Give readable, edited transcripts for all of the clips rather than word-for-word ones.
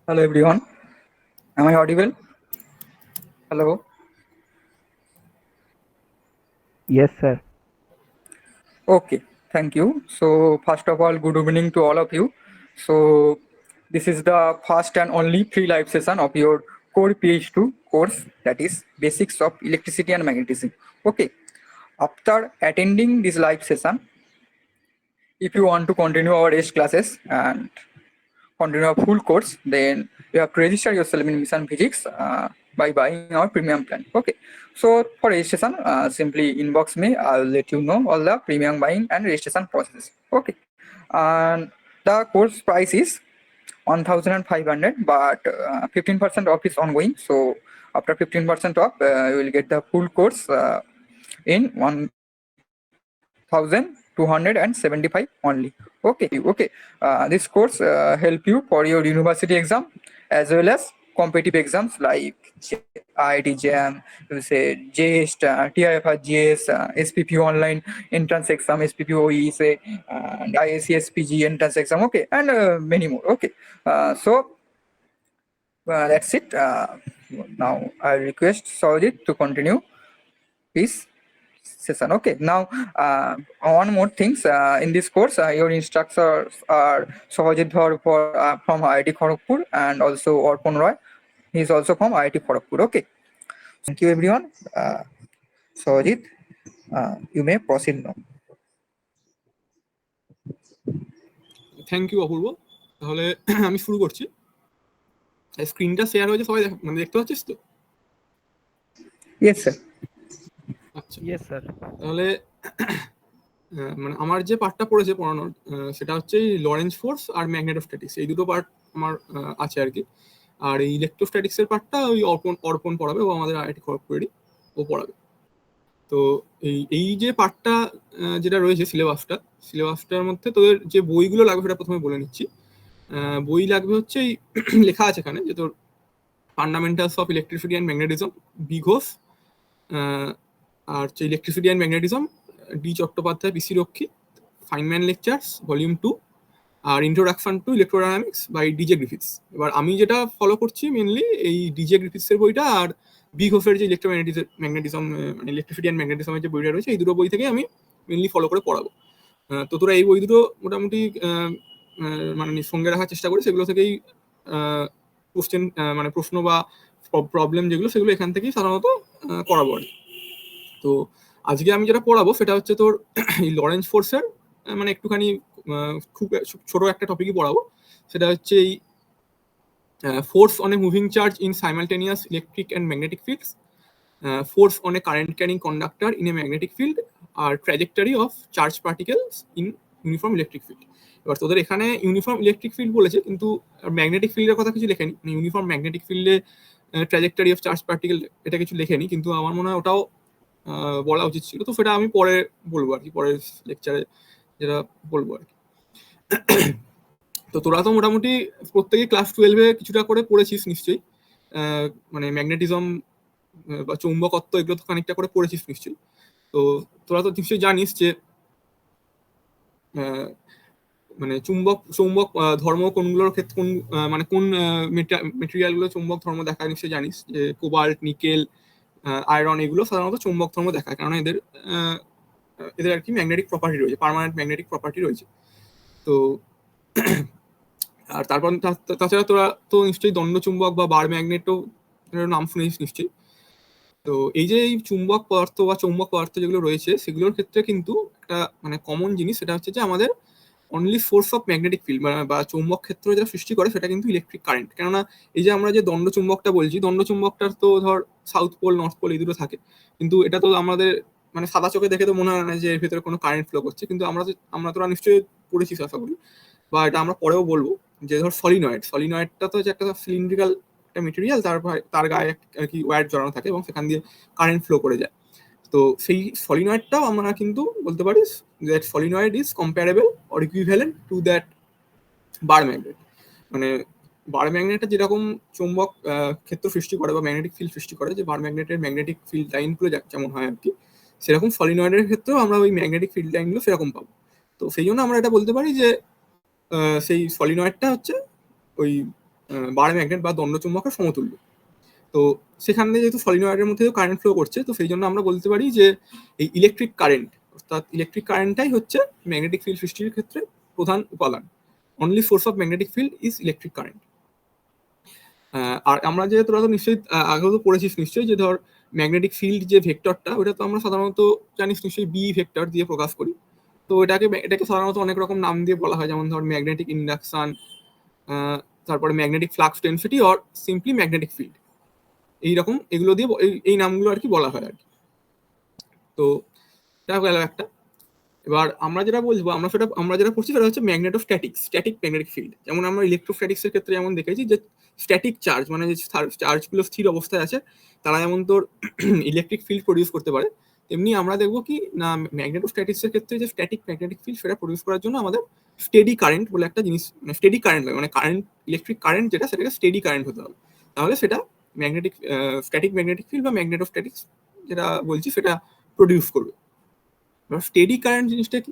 Hello everyone. Am I audible? Hello. Yes, sir. Okay. Thank you. So first of all, good evening to all of you. So this is the first and only free live session of your core PH2 course, that is Basics of Electricity and Magnetism. Okay. After attending this live session, if you want to continue our rest classes and continue a full course, then you have to register yourself in Mission Physics by buying our premium plan. Okay. So for registration, simply inbox me. I'll let you know all the premium buying and registration process. Okay. And the course price is 1,500, but 15% off is ongoing. So after 15% off, you will get the full course in 1,275 only. Okay. This course help you for your university exam as well as competitive exams like IIT JAM, you say JST, TIFR GS, SPP online entrance exam, SPP OE, say, and IAC entrance exam. Okay, and many more. Okay, so that's it. Now I request Saujit to continue his session. Okay, now one more things in this course, your instructors are Sahajit Dhar from IIT Kharagpur and also Arpan Roy. He is also from IIT Kharagpur. Okay, thank you everyone. Sahajit, you may proceed now. Thank you Apurba. তাহলে আমি শুরু করছি। স্ক্রিনটা share হয়েছে, সবাই মানে দেখতে পাচ্ছিস তো? Yes sir. আচ্ছা, Yes, sir. তাহলে মানে আমার যে পার্টটা পড়েছে পড়ানোর, সেটা হচ্ছে এই লরেঞ্জ ফোর্স আর ম্যাগনেটোস্ট্যাটিক্স, এই দুটো পার্ট আমার আছে আর কি। আর এই ইলেকট্রোস্ট্যাটিক্সের পার্টটা ওই অর্পণ পড়াবে, ও আমাদের IIT খড়গপুরেরই, ও পড়াবে। তো এই যে পার্টটা যেটা রয়েছে সিলেবাসটার মধ্যে তোদের যে বইগুলো লাগবে সেটা প্রথমে বলে নিচ্ছি। বই লাগবে হচ্ছে এই লেখা আছে এখানে যে তোর fundamentals of electricity and magnetism, B Ghosh, আর হচ্ছে electricity and magnetism, D Chattopadhyay, PC Rakshit, Feynman lectures volume 2, আর introduction to electrodynamics by DJ Griffiths. এবার আমি যেটা ফলো করছি মেনলি এই ডিজে গ্রিফিথসের বইটা আর বি ঘোষের যে ম্যাগনেটিজম মানে ইলেকট্রিসিটি অ্যান্ড ম্যাগনেটিজমের যে বইটা রয়েছে, এই দুটো বই থেকে আমি মেনলি ফলো করে পড়াবো। তো তোরা এই বই দুটো মোটামুটি মানে সঙ্গে রাখার চেষ্টা করি, সেগুলো থেকেই কোশ্চেন মানে প্রশ্ন বা প্রবলেম যেগুলো সেগুলো এখান থেকেই সাধারণত করাবো আর কি। তো আজকে আমি যেটা পড়াবো সেটা হচ্ছে তোর এই লরেঞ্জ ফোর্সের মানে একটুখানি খুব ছোট একটা টপিকই পড়াবো। সেটা হচ্ছে এই force on a moving charge in simultaneous electric and magnetic fields, force on a current carrying conductor in a magnetic field, আর trajectory of charge particles in uniform electric field. এবার তোদের এখানে ইউনিফর্ম ইলেকট্রিক ফিল্ড বলেছে, কিন্তু magnetic ফিল্ডের কথা কিছু লেখেনি। Uniform magnetic ফিল্ডে ট্র্যাজেক্টরি অফ চার্জ পার্টিকেল এটা কিছু লেখেনি, কিন্তু আমার মনে হয় ওটাও বলা উচিত ছিল। তো সেটা আমি পরে বলবো আর কি, পরের লেকচারে যেটা বলবো আর কি। তো তোরা তো মোটামুটি প্রত্যেকে ক্লাস 12-এ কিছুটা করে পড়েছিস নিশ্চয়ই, মানে ম্যাগনেটিজম বা চৌম্বকত্ব এগুলো তো খানিকটা করে পড়েছিস নিশ্চয়ই। তো তোরা তো নিশ্চয়ই জানিস যে মানে চৌম্বক ধর্ম কোনগুলোর ক্ষেত্রে মানে কোন মেটেরিয়ালগুলো চৌম্বক ধর্ম দেখায় নিশ্চয়ই জানিস, যে কোবাল্ট, নিকেল, আয়রন, এগুলো সাধারণত চৌম্বক ধর্ম দেখায়, কারণ এদের আর কি ম্যাগনেটিক প্রপার্টি রয়েছে, পার্মানেন্ট ম্যাগনেটিক প্রপার্টি রয়েছে। তো আর তারপর তাছাড়া তোরা তো নিশ্চয়ই দণ্ডচুম্বক বা বার ম্যাগনেটও নাম শুনেছিস নিশ্চয়ই। তো এই যে এই চুম্বক পদার্থ বা চৌম্বক পদার্থ যেগুলো রয়েছে সেগুলোর ক্ষেত্রে কিন্তু একটা মানে কমন জিনিস, সেটা হচ্ছে যে আমাদের only source of magnetic field বা চৌম্বক ক্ষেত্র যেটা সৃষ্টি করে সেটা কিন্তু ইলেকট্রিক কারেন্ট। কেননা এই যে আমরা যে দণ্ডচুম্বকটা বলছি, দণ্ডচুম্বকটার তো ধর সাউথ পোল, নর্থ পোল এই দুটো থাকে, কিন্তু এটা তো আমাদের মানে সাদা চোখে দেখে তো মনে হয় না যে এর ভেতরে কোনো কারেন্ট ফ্লো করছে, কিন্তু আমরা তোরা নিশ্চয়ই পড়েছিস আশা করি, বা এটা আমরা পরেও বলবো, যে ধর সলিনয়েডটা তো হচ্ছে একটা সিলিন্ড্রিক্যাল একটা মেটেরিয়াল, তার গায়ে আর কি ওয়্যার জড়ানো থাকে এবং সেখান দিয়ে কারেন্ট ফ্লো করে যায়। তো সেই সলিনয়েডটাও আমরা কিন্তু বলতে পারি that solenoid is comparable or equivalent to that bar magnet. মানে বার ম্যাগনেটটা যেরকম চৌম্বক ক্ষেত্র সৃষ্টি করে বা ম্যাগনেটিক ফিল্ড সৃষ্টি করে, যে বার ম্যাগনেটের ম্যাগনেটিক ফিল্ড লাইনগুলো যেমন হয় আর কি, সেরকম সলিনয়েডের ক্ষেত্রেও আমরা ওই ম্যাগনেটিক ফিল্ড লাইনগুলো সেরকম পাবো। তো সেই জন্য আমরা এটা বলতে পারি যে সেই সলিনয়েডটা হচ্ছে ওই বার ম্যাগনেট বা দণ্ডচুম্বকের সমতুল্য। তো সেখানে যেহেতু সলিনয়েডের মধ্যে কারেন্ট ফ্লো করছে, তো সেই জন্য আমরা বলতে পারি যে এই ইলেকট্রিক কারেন্ট, অর্থাৎ ইলেকট্রিক কারেন্টটাই হচ্ছে ম্যাগনেটিক ফিল্ড সৃষ্টির ক্ষেত্রে প্রধান উপাদান। Only source of magnetic field is electric current. আর আমরা যে তোরা তো নিশ্চয়ই আগেও তো পড়েছিস নিশ্চয়ই যে ধর ম্যাগনেটিক ফিল্ড যে ভেক্টরটা, ওটা তো আমরা সাধারণত জানিস নিশ্চয়ই বি ভেক্টর দিয়ে প্রকাশ করি। তো এটাকে সাধারণত অনেক রকম নাম দিয়ে বলা হয়, যেমন ধর ম্যাগনেটিক ইন্ডাকশন, তারপরে magnetic flux density or simply magnetic field, এইরকম এগুলো দিয়ে এই নামগুলো আর কি বলা হয় আর কি। তো এটা গেল একটা। এবার আমরা যেটা বলবো, আমরা যেটা পড়ছি সেটা হচ্ছে ম্যাগনেটোস্ট্যাটিক্স, স্ট্যাটিক ম্যাগনেটিক ফিল্ড। যেমন আমরা ইলেকট্রোস্ট্যাটিক্সের ক্ষেত্রে যেমন দেখেছি যে স্ট্যাটিক চার্জ মানে যে চার্জগুলো স্থির অবস্থায় আছে তারা যেমন তোর ইলেকট্রিক ফিল্ড প্রডিউস করতে পারে, তেমনি আমরা দেখবো কি না ম্যাগনেটোস্ট্যাটিক্সের ক্ষেত্রে যে স্ট্যাটিক ম্যাগনেটিক ফিল্ড সেটা প্রডিউস করার জন্য আমাদের স্টেডি কারেন্ট বলে একটা জিনিস, মানে স্টেডি কারেন্ট লাগে, মানে কারেন্ট ইলেকট্রিক কারেন্ট যেটা সেটাকে স্টেডি কারেন্ট হতে হবে, তাহলে সেটা ম্যাগনেটিক স্ট্যাটিক ম্যাগনেটিক ফিল্ড বা ম্যাগনেটোস্ট্যাটিক্স যেটা বলছি সেটা প্রডিউস করবে। এবার স্টেডি কারেন্ট জিনিসটা কি?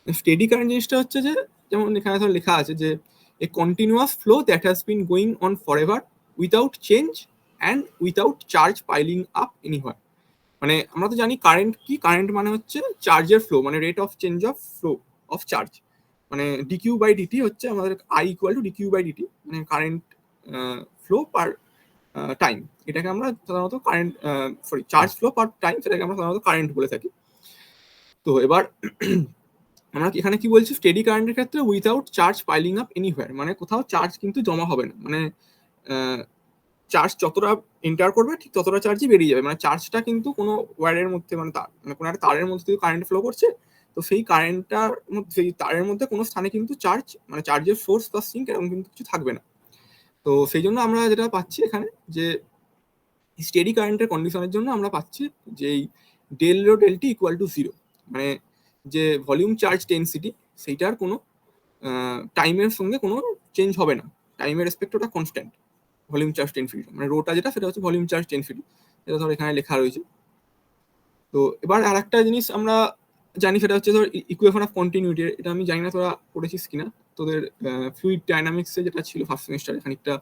স্টেডি কারেন্ট জিনিসটা হচ্ছে যে যেমন এখানে ধর লেখা আছে যে এ continuous flow that has been going on forever without change and without charge piling up anywhere. মানে আমরা তো জানি কারেন্ট কি, কারেন্ট মানে হচ্ছে চার্জের ফ্লো, মানে rate of change of flow of charge, মানে ডিকিউ বাই ডিটি হচ্ছে আমাদের I equal to dq by dt, মানে কারেন্ট ফ্লো পার টাইম। এটাকে আমরা সাধারণত current charge flow per time, সেটাকে আমরা সাধারণত কারেন্ট বলে থাকি। তো এবার আমরা এখানে কি বলছি, স্টেডি কারেন্টের ক্ষেত্রে without charge piling up anywhere, মানে কোথাও চার্জ কিন্তু জমা হবে না, মানে চার্জ যতটা এন্টার করবে ঠিক ততটা চার্জই বেরিয়ে যাবে, মানে চার্জটা কিন্তু কোনো ওয়্যারের মধ্যে মানে তার মানে কোনো একটা তারের মধ্যে কারেন্ট ফ্লো করছে, তো সেই কারেন্টটার মধ্যে সেই তারের মধ্যে কোনো স্থানে কিন্তু চার্জ মানে চার্জের সোর্স বা সিঙ্ক এরকম কিন্তু কিছু থাকবে না। তো সেই জন্য আমরা যেটা পাচ্ছি এখানে যে স্টেডি কারেন্টের কন্ডিশনের জন্য আমরা পাচ্ছি যে এই del rho del t equal to zero, মানে যে ভলিউম চার্জ ডেনসিটি সেইটার কোনো টাইমের সঙ্গে কোনো চেঞ্জ হবে না, টাইমের রেসপেক্ট ওটা কনস্ট্যান্ট। ভলিউম চার্জ ডেনসিটি মানে রোটা যেটা সেটা হচ্ছে ভলিউম চার্জ ডেনসিটি, সেটা ধর এখানে লেখা রয়েছে। তো এবার আর একটা জিনিস আমরা জানি সেটা হচ্ছে ধর ইকুয়েশন অফ কন্টিনিউটি। এটা আমি জানি না তোরা পড়েছিস কিনা, তোদের ফ্লুইড ডাইনামিক্সে যেটা ছিল ফার্স্ট সেমিস্টারে খানিকটা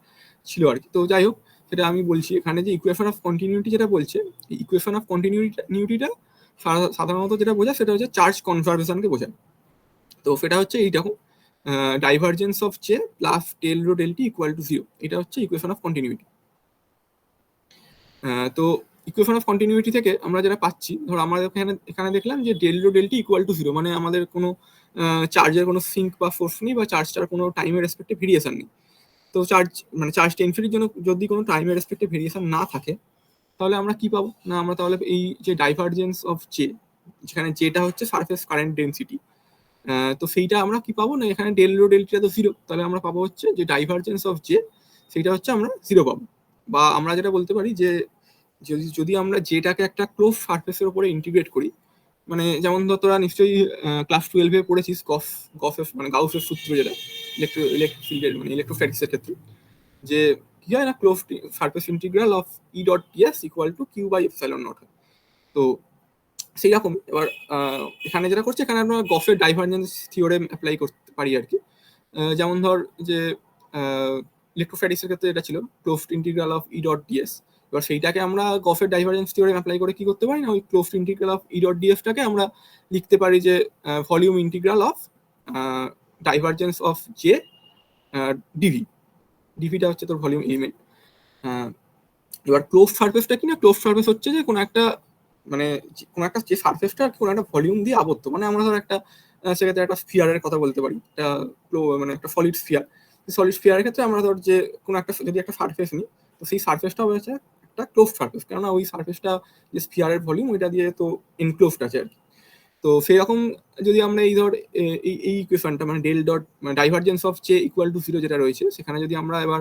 ছিল আর কি। তো যাই হোক সেটা আমি বলছি এখানে যে ইকুয়েশন অফ কন্টিনিউটি যেটা বলছে, ইকুয়েশন অফ কন্টিনিউটিটা সাধারণত যেটা বোঝায় সেটা হচ্ছে চার্জ কনজারভেশনকে বোঝায়। তো সেটা হচ্ছে এইরকম, divergence of J plus del rho del t equal to zero, এটা হচ্ছে ইকুয়েশন অফ কন্টিনিউটি। তো ইকুয়েশন অফ কন্টিনিউটি থেকে আমরা যেটা পাচ্ছি, ধর আমরা এখানে দেখলাম যে del rho del t equal to zero, মানে আমাদের কোনো চার্জের কোনো সিঙ্ক বা ফোর্স নেই বা চার্জটার কোনো টাইমের রেসপেক্টে ভেরিয়েশন নেই। তো চার্জ ডেনসিটির জন্য যদি কোনো টাইমের রেসপেক্টে ভেরিয়েশন না থাকে তাহলে আমরা কি পাবো না, আমরা তাহলে এই যে ডাইভারজেন্স অফ জে, যেখানে জেটা হচ্ছে সারফেস কারেন্ট ডেনসিটি, তো সেইটা আমরা কি পাবো না, এখানে ডেল রো ডেল টিটা তো জিরো, তাহলে আমরা পাবো হচ্ছে যে ডাইভারজেন্স অফ জে সেইটা হচ্ছে আমরা জিরো পাবো। বা আমরা যেটা বলতে পারি যে যদি আমরা যেটাকে একটা ক্লোজ সারফেসের উপরে ইন্টিগ্রেট করি, মানে যেমন ধর তোরা নিশ্চয়ই ক্লাস 12-এ পড়েছিস গফের মানে গাউসের সূত্র, যেটা ইলেকট্রিক ফিল্ডের মানে ইলেকট্রোস্ট্যাটিক্সের ক্ষেত্রে, যে কি হয় না, close surface integral of E dot ds equal to q by epsilon naught হয়। তো সেই রকম এবার এখানে যেটা করছে, এখানে আমরা গফের ডাইভারজেন্স থিওরেম অ্যাপ্লাই করতে পারি আর কি। যেমন ধর যে ইলেকট্রোস্ট্যাটিক্সের ক্ষেত্রে এটা ছিল closed integral of E dot DS, এবার সেইটাকে আমরা গফের ডাইভারজেন্স থিওরেম অ্যাপ্লাই করে কি করতে পারি না, ওই closed integral of E dot ডিএসটাকে আমরা লিখতে পারি যে volume integral of divergence of J dV, ডিভিটা হচ্ছে তোর ভলিউম এলিমেন্ট। এবার ক্লোজ সারফেসটা কি না, ক্লোজ সারফেস হচ্ছে যে কোনো একটা মানে কোনো একটা যে সারফেসটা কোনো একটা ভলিউম দিয়ে আবদ্ধ, মানে আমরা ধর একটা সেক্ষেত্রে একটা স্ফিয়ারের কথা বলতে পারি, একটা মানে একটা সলিড স্ফিয়ার। সলিড স্ফিয়ারের ক্ষেত্রে আমরা ধর যে কোনো একটা যদি একটা সারফেস নিই, তো সেই সারফেসটা হচ্ছে একটা ক্লোজ সারফেস, কেননা ওই সারফেসটা যে স্ফিয়ারের ভলিউম ওইটা দিয়ে তো এনক্লোজড আছে আর কি। তো সেই রকম যদি আমরা এই ধর এই ইকুয়েশনটা মানে ডেল ডট মানে divergence of J equal to zero যেটা রয়েছে, সেখানে যদি আমরা এবার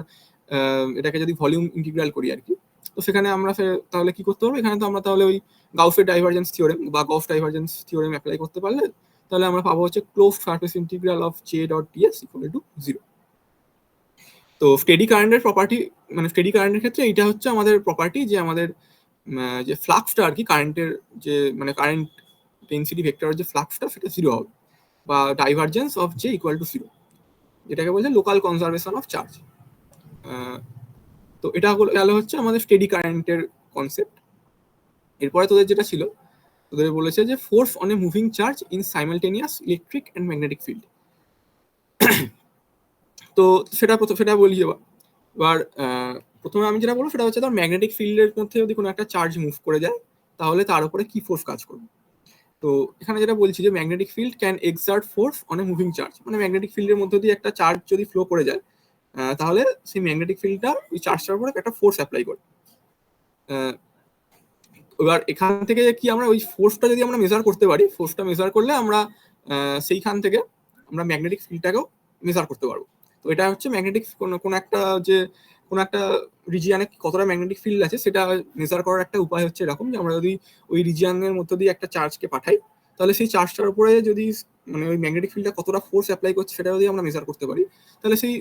এটাকে যদি ভলিউম ইন্টিগ্রাল করি আর কি, তো সেখানে আমরা তাহলে কি করতে পারবো, এখানে তো আমরা তাহলে ওই গাউসের ডাইভারজেন্স থিওরেম বা গফ ডাইভারজেন্স থিওরেম অ্যাপ্লাই করতে পারলে তাহলে আমরা পাবো হচ্ছে close surface integral of J dot DS equal to zero. তো স্টেডি কারেন্টের প্রপার্টি মানে স্টেডি কারেন্টের ক্ষেত্রে এইটা হচ্ছে আমাদের প্রপার্টি, যে আমাদের যে ফ্লাক্সটা আর কি কারেন্টের যে মানে কারেন্ট ডেনসিটি ভেক্টরের যে ফ্লাক্সটা সেটা জিরো হবে, বা divergence of J equal to zero, যেটাকে বলছে লোকাল কনজারভেশন অফ চার্জ। তো এটা গেল হচ্ছে আমাদের স্টেডি কারেন্টের কনসেপ্ট। এরপরে তোদের যেটা ছিল, তোদের বলেছে যে force on a moving charge in simultaneous electric and magnetic field. তো সেটা বলি এবার প্রথমে আমি যেটা বলবো সেটা হচ্ছে, ধর ম্যাগনেটিক ফিল্ডের মধ্যে যদি কোনো একটা চার্জ মুভ করে যায় তাহলে তার উপরে কি ফোর্স কাজ করবে। তো এখানে যেটা বলছি যে magnetic field can excerpt force on a moving charge, মানে ম্যাগনেটিক ফিল্ডের মধ্যে দিয়ে একটা চার্জ যদি ফ্লো করে যায় তাহলে সেই ম্যাগনেটিক ফিল্ডটা ওই চার্জটার উপরে একটা ফোর্স অ্যাপ্লাই করে। এবার এখান থেকে কি আমরা ওই ফোর্সটা যদি আমরা মেজার করতে পারি, ফোর্সটা মেজার করলে আমরা সেইখান থেকে আমরা ম্যাগনেটিক ফিল্ডটাকেও মেজার করতে পারবো। তো এটা হচ্ছে ম্যাগনেটিক কোন একটা রিজিয়ানে কতটা ম্যাগনেটিক ফিল্ড আছে সেটা মেজার করার একটা উপায় হচ্ছে এরকম, যে আমরা যদি ওই রিজিয়ানের মধ্য দিয়ে একটা চার্জকে পাঠাই তাহলে সেই চার্জটার উপরে যদি মানে ওই ম্যাগনেটিক ফিল্ডটা কতটা ফোর্স অ্যাপ্লাই করছে সেটা যদি আমরা মেজার করতে পারি, তাহলে সেই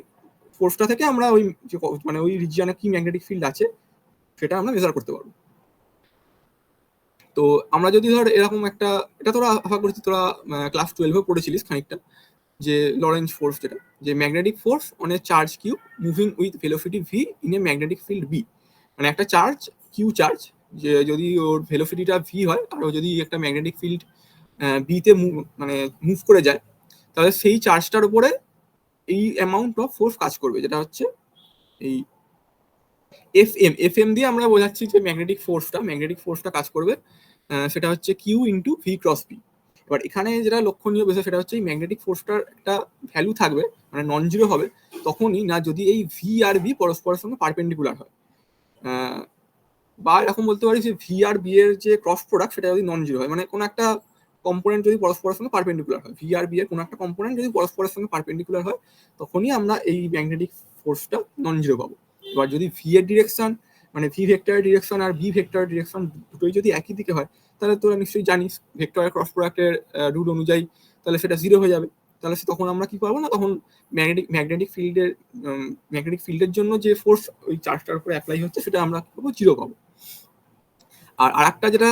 ফোর্সটা থেকে আমরা ওই মানে ওই রিজিয়ানে কি ম্যাগনেটিক ফিল্ড আছে সেটা আমরা মেজার করতে পারবো। তো আমরা যদি ধর এরকম একটা, এটা তোরা আশা করছি তোরা ক্লাস 12-এ পড়েছিলিস খানিকটা, যে লরেঞ্জ ফোর্স, যেটা যে magnetic force on a charge q moving with velocity v in a magnetic field B. মানে একটা চার্জ কিউ চার্জ, যে যদি ওর ভেলোসিটিটা ভি হয় আর ও যদি একটা ম্যাগনেটিক ফিল্ড বিতে মানে মুভ করে যায়, তাহলে সেই চার্জটার উপরে এই অ্যামাউন্ট অফ ফোর্স কাজ করবে, যেটা হচ্ছে এই এফএম দিয়ে আমরা বোঝাচ্ছি যে ম্যাগনেটিক ফোর্সটা কাজ করবে, সেটা হচ্ছে Q into V cross P. এবার এখানে যেটা লক্ষণীয় বিষয় সেটা হচ্ছে এই ম্যাগনেটিক ফোর্সটার একটা ভ্যালু থাকবে, মানে নন জিরো হবে তখনই না যদি এই ভি আর বি পরস্পরের সঙ্গে পারপেন্ডিকুলার হয়, বা এরকম বলতে পারি যে ভি আর বি এর যে ক্রস প্রোডাক্ট সেটা যদি নন জিরো হয়, মানে কোনো একটা কম্পোনেন্ট যদি পরস্পরের সঙ্গে পারপেন্ডিকুলার হয়, ভি আর বি এর কোনো একটা কম্পোনেন্ট যদি পরস্পরের সঙ্গে পারপেন্ডিকুলার হয় তখনই আমরা এই ম্যাগনেটিক ফোর্সটা নন জিরো পাবো। এবার যদি ভি এর ডিরেকশন মানে ভি ভেক্টরের ডিরেকশন আর বি ভেক্টরের ডিরেকশন দুটোই যদি একই দিকে হয় তাহলে তোরা নিশ্চয়ই জানিস ভেক্টরের ক্রস প্রোডাক্টের রুল অনুযায়ী তাহলে সেটা জিরো হয়ে যাবে। তাহলে তখন আমরা কি পাবো না, তখন ম্যাগনেটিক ফিল্ডের জন্য যে ফোর্স ওই চার্জটার উপরে অ্যাপ্লাই হচ্ছে সেটা আমরা কি পাবো, জিরো পাবো। আর একটা যেটা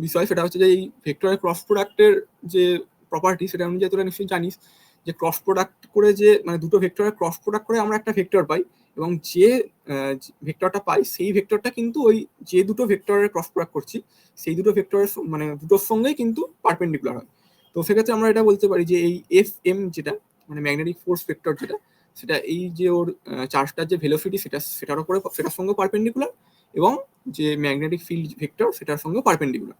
বিষয় সেটা হচ্ছে যে এই ভেক্টরের ক্রস প্রোডাক্টের যে প্রপার্টি সেটা অনুযায়ী তোরা নিশ্চয়ই জানিস যে ক্রস প্রোডাক্ট করে যে মানে দুটো ভেক্টরের ক্রস প্রোডাক্ট করে আমরা একটা ভেক্টর পাই, এবং যে ভেক্টরটা পাই সেই ভেক্টরটা কিন্তু ওই যে দুটো ভেক্টরের ক্রস প্রোডাক্ট করছি সেই দুটো ভেক্টরের মানে দুটোর সঙ্গেই কিন্তু পারপেন্ডিকুলার হয়। তো সেক্ষেত্রে আমরা এটা বলতে পারি যে এই এফ এম যেটা মানে ম্যাগনেটিক ফোর্স ভেক্টর যেটা, সেটা এই যে ওর চার্জটার যে ভেলোসিটি সেটার উপরে সেটার সঙ্গে পারপেন্ডিকুলার, এবং যে ম্যাগনেটিক ফিল্ড ভেক্টর সেটার সঙ্গে পারপেন্ডিকুলার।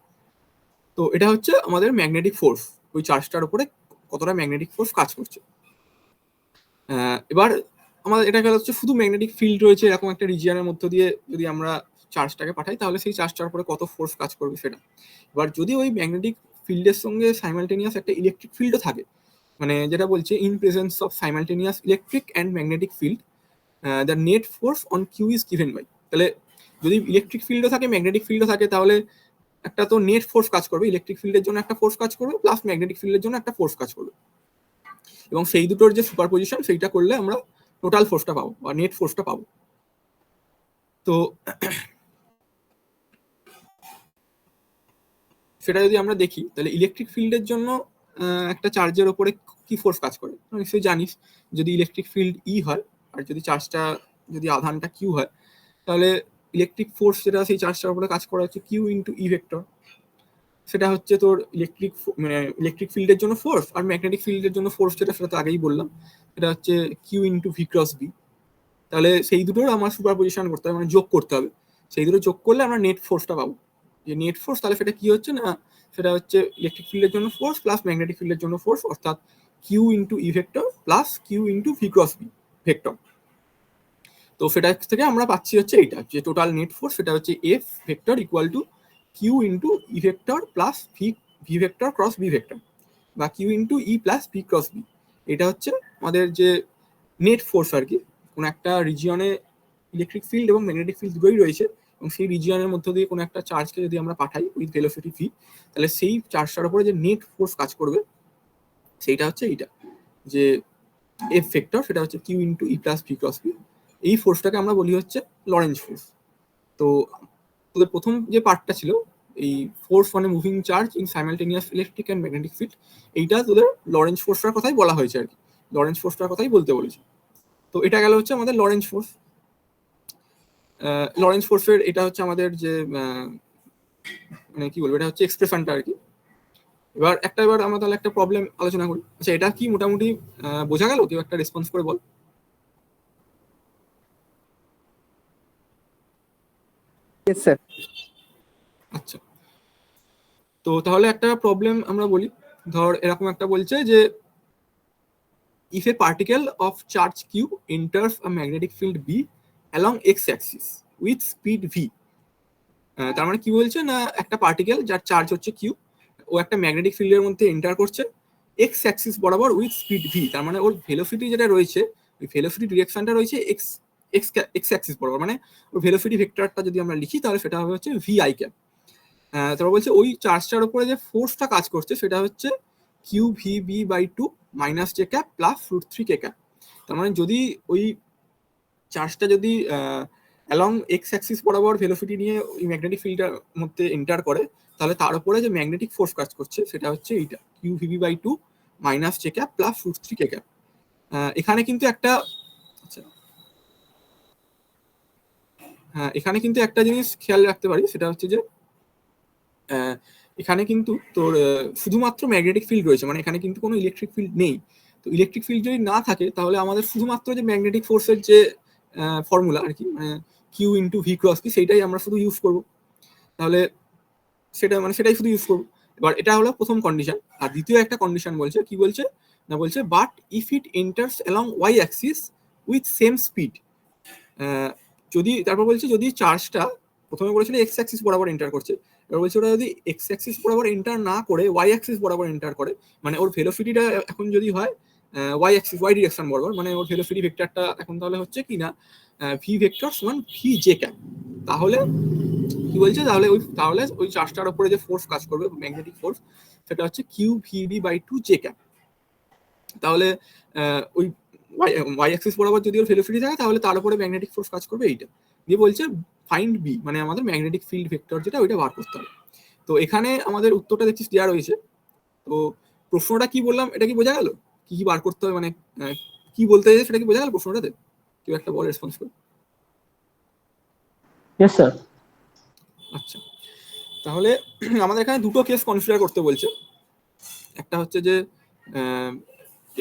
তো এটা হচ্ছে আমাদের ম্যাগনেটিক ফোর্স, ওই চার্জটার উপরে কতটা ম্যাগনেটিক ফোর্স কাজ করছে। এবার আমাদের এটা গেল হচ্ছে শুধু ম্যাগনেটিক ফিল্ড রয়েছে এরকম একটা রিজিয়নের মধ্য দিয়ে যদি আমরা চার্জটাকে পাঠাই তাহলে সেই চার্জটার উপরে কত ফোর্স কাজ করবে সেটা। এবার যদি ওই ম্যাগনেটিক ফিল্ডের সঙ্গে সাইমালটেনিয়াস একটা ইলেকট্রিক ফিল্ডও থাকে, মানে যেটা বলছে in presence of simultaneous electric and magnetic field the net force on q is given by. তাহলে যদি ইলেকট্রিক ফিল্ডও থাকে ম্যাগনেটিক ফিল্ডও থাকে তাহলে একটা তো নেট ফোর্স কাজ করবে, ইলেকট্রিক ফিল্ডের জন্য একটা ফোর্স কাজ করবে প্লাস ম্যাগনেটিক ফিল্ডের জন্য একটা ফোর্স কাজ করবে, এবং সেই দুটোর যে সুপারপজিশন সেইটা করলে আমরা টোটাল ফোর্সটা পাবো বা নেট ফোর্সটা পাবো। তো সেটা যদি আমরা দেখি তাহলে ইলেকট্রিক ফিল্ডের জন্য একটা চার্জের ওপরে কি ফোর্স কাজ করে নিশ্চয়ই জানিস, যদি ইলেকট্রিক ফিল্ড ই হয় আর যদি চার্জটা যদি আধানটা কিউ হয় তাহলে ইলেকট্রিক ফোর্স যেটা সেই চার্জটার উপরে কাজ করা হচ্ছে কিউ ইন্টু ই ভেক্টর। সেটা হচ্ছে তোর ইলেকট্রিক ফিল্ডের জন্য ফোর্স, আর ম্যাগনেটিক ফিল্ডের জন্য ফোর্স যেটা সেটা তো আগেই বললাম, এটা হচ্ছে Q into V cross B. তাহলে সেই দুটোর আমার সুপারপজিশন করতে হবে, মানে যোগ করতে হবে, সেই দুটো যোগ করলে আমরা নেট ফোর্সটা পাবো। যে নেট ফোর্স তাহলে সেটা কি হচ্ছে না, সেটা হচ্ছে ইলেকট্রিক ফিল্ডের জন্য ফোর্স প্লাস ম্যাগনেটিক ফিল্ডের জন্য ফোর্স, অর্থাৎ q into E vector plus q into V cross B vector. তো সেটা থেকে আমরা পাচ্ছি হচ্ছে এইটা, যে টোটাল নেট ফোর্স সেটা হচ্ছে F vector equal to Q into E vector plus v vector cross B vector, বা q into E plus v cross B. এটা হচ্ছে আমাদের যে নেট ফোর্স আর কি, কোনো একটা রিজিয়নে ইলেকট্রিক ফিল্ড এবং ম্যাগনেটিক ফিল্ড দুটোই রয়েছে, এবং সেই রিজিয়নের মধ্যে দিয়ে কোনো একটা চার্জকে যদি আমরা পাঠাই উইথ ভেলোসিটি ভি, তাহলে সেই চার্জটার উপরে যে নেট ফোর্স কাজ করবে সেইটা হচ্ছে এইটা, যে এফ ভেক্টর সেটা হচ্ছে Q into E plus v cross B. এই ফোর্সটাকে আমরা বলি হচ্ছে লরেঞ্জ ফোর্স। তো তোদের প্রথম যে পার্টটা ছিল এই ফোর্স মানে moving charge in simultaneous electric and magnetic field, এইটা তোদের লরেঞ্জ ফোর্সটার কথাই বলা হয়েছে আর কি, লরেঞ্জ ফোর্সটার কথাই বলতে বলেছে। তো এটা গেল হচ্ছে আমাদের লরেঞ্জ ফোর্স। লরেঞ্জ ফোর্সের এটা হচ্ছে আমাদের যে মানে কি বলবো, এটা হচ্ছে এক্সপ্রেশনটা আর কি। এবার আমরা তাহলে একটা প্রবলেম আলোচনা করি। আচ্ছা, এটা কি মোটামুটি বোঝা গেল? কেউ একটা রেসপন্স করে বল। Yes, sir. আচ্ছা, তো তাহলে একটা প্রবলেম আমরা বলি। ধর এরকম একটা বলছে যে if a particle of charge q enters a magnetic field b along x axis with speed v, তার মানে কি বলছে না, একটা পার্টিকেল যার চার্জ হচ্ছে কিউ, ও একটা ম্যাগনেটিক ফিল্ডের মধ্যে এন্টার করছে এক্স অ্যাক্সিস বরাবর উইথ স্পিড ভি। তার মানে ওর ভেলোসিটি যেটা রয়েছে, ওই ভেলোসিটি ডিরেকশনটা রয়েছে এক্স এক্স এক্স অ্যাক্সিস বরাবর। মানে ওর ভেলোসিটি ভেক্টরটা যদি আমরা লিখি তাহলে সেটা হবে হচ্ছে ভি আই ক্যাপ। তারপর বলছে ওই চার্জটার উপরে যে ফোর্সটা কাজ করছে সেটা হচ্ছে q v B by two minus j cap plus root three k cap. তার মানে যদি ওই চার্জটা যদি অ্যালং এক্স অ্যাক্সিস বরাবর ভেলোসিটি নিয়ে ওই ম্যাগনেটিক ফিল্ডের মধ্যে এন্টার করে, তাহলে তার উপরে যে ম্যাগনেটিক ফোর্স কাজ করছে সেটা হচ্ছে এইটা q v B by two minus j cap plus root three k cap. এখানে কিন্তু একটা আচ্ছা এখানে কিন্তু একটা জিনিস খেয়াল রাখতে পারি, সেটা হচ্ছে যে এখানে কিন্তু তোর শুধুমাত্র ম্যাগনেটিক ফিল্ড রয়েছে, মানে এখানে কিন্তু কোনো ইলেকট্রিক ফিল্ড নেই। তো ইলেকট্রিক ফিল্ড যদি না থাকে তাহলে আমাদের শুধুমাত্র যে ম্যাগনেটিক ফোর্সের যে ফর্মুলা আর কি, মানে কিউ ইন্টু ভি ক্রস কি, সেইটাই আমরা শুধু ইউজ করব। তাহলে সেটাই শুধু ইউজ করবো। এবার এটা হলো প্রথম কন্ডিশন। আর দ্বিতীয় একটা কন্ডিশন বলছে, কি বলছে না, বলছে but if it enters along Y axis with same speed. যদি তারপর বলছে যদি চার্জটা প্রথমে বলেছিল এক্স অ্যাক্সিস বরাবর এন্টার করছে, এবার বলছে ওরা যদি এক্স অ্যাক্সিস বরাবর এন্টার না করে ওয়াই অ্যাক্সিস বরাবর এন্টার করে, মানে ওর ভেলোসিটিটা এখন যদি হয় ওয়াই অ্যাক্সিস ওয়াই ডিরেকশন বরাবর, মানে ওর ভেলোসিটি ভেক্টরটা এখন তাহলে হচ্ছে কি না ভি ভেক্টর সমান ভি জে ক্যাপ। তাহলে কি বলছে, তাহলে ওই চার্জটার উপরে যে ফোর্স কাজ করবে ম্যাগনেটিক ফোর্স সেটা হচ্ছে q v B by two j cap. তাহলে ওই ওয়াই অ্যাক্সিস বরাবর যদি ওর ভেলোসিটি থাকে তাহলে তার উপরে ম্যাগনেটিক ফোর্স কাজ করবে এইটা দিয়ে। বলছে ফাইন্ড বি, মানে আমাদের ম্যাগনেটিক ফিল্ড ভেক্টর যেটা ওইটা বার করতে হবে। তো এখানে আমাদের উত্তরটা দেখছিস দেওয়া রয়েছে। তো প্রশ্নটা কি বললাম এটা কি বোঝা গেল? কি কি বার করতে হবে, মানে কি বলতে চাইছে সেটা কি বোঝা গেল প্রশ্নটাতে? কেউ একটা বল রেসপন্স করে। Yes, sir. আচ্ছা, তাহলে আমাদের এখানে দুটো কেস কনসিডার করতে বলছে। একটা হচ্ছে যে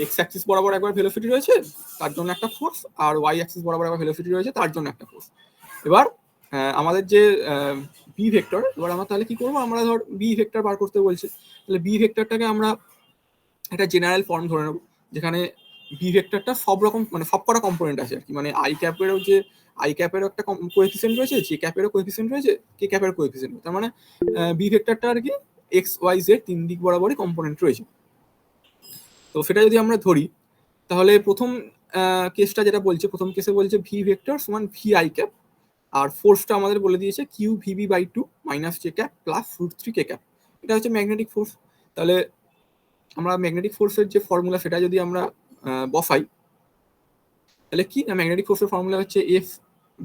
এক্স অ্যাক্সিস বরাবর একবার ভেলোসিটি রয়েছে তার জন্য একটা ফোর্স, আর ওয়াই অ্যাক্সিস বরাবর একবার ভেলোসিটি রয়েছে তার জন্য একটা ফোর্স। এবার আমাদের যে বি ভেক্টর, এবার আমরা তাহলে কি করবো, আমরা ধর বি ভেক্টর বার করতে বলছে, তাহলে বি ভেক্টরটাকে আমরা একটা জেনারেল ফর্ম ধরে নেবো, যেখানে বি ভেক্টরটা সব রকম মানে সব কটা কম্পোনেন্ট আছে আর কি। মানে আই ক্যাপেরও একটা কোএফিসিয়েন্ট রয়েছে, জে ক্যাপেরও কোএফিসিয়েন্ট রয়েছে, কে ক্যাপের কোএফিসিয়েন্ট। তার মানে বি ভেক্টরটা আর কি এক্স ওয়াই জেড তিন দিক বরাবরই কম্পোনেন্ট রয়েছে। তো সেটা যদি আমরা ধরি তাহলে প্রথম কেসটা যেটা বলছে, প্রথম কেসে বলছে ভি ভেক্টর সমান ভি আই ক্যাপ, আর ফোর্সটা আমাদের বলে দিয়েছে q v B by two minus j cap plus root three k cap. এটা হচ্ছে ম্যাগনেটিক ফোর্স। তাহলে আমরা ম্যাগনেটিক ফোর্সের যে ফর্মুলা সেটা যদি আমরা বসাই, তাহলে কি না, ম্যাগনেটিক ফোর্সের ফর্মুলা হচ্ছে F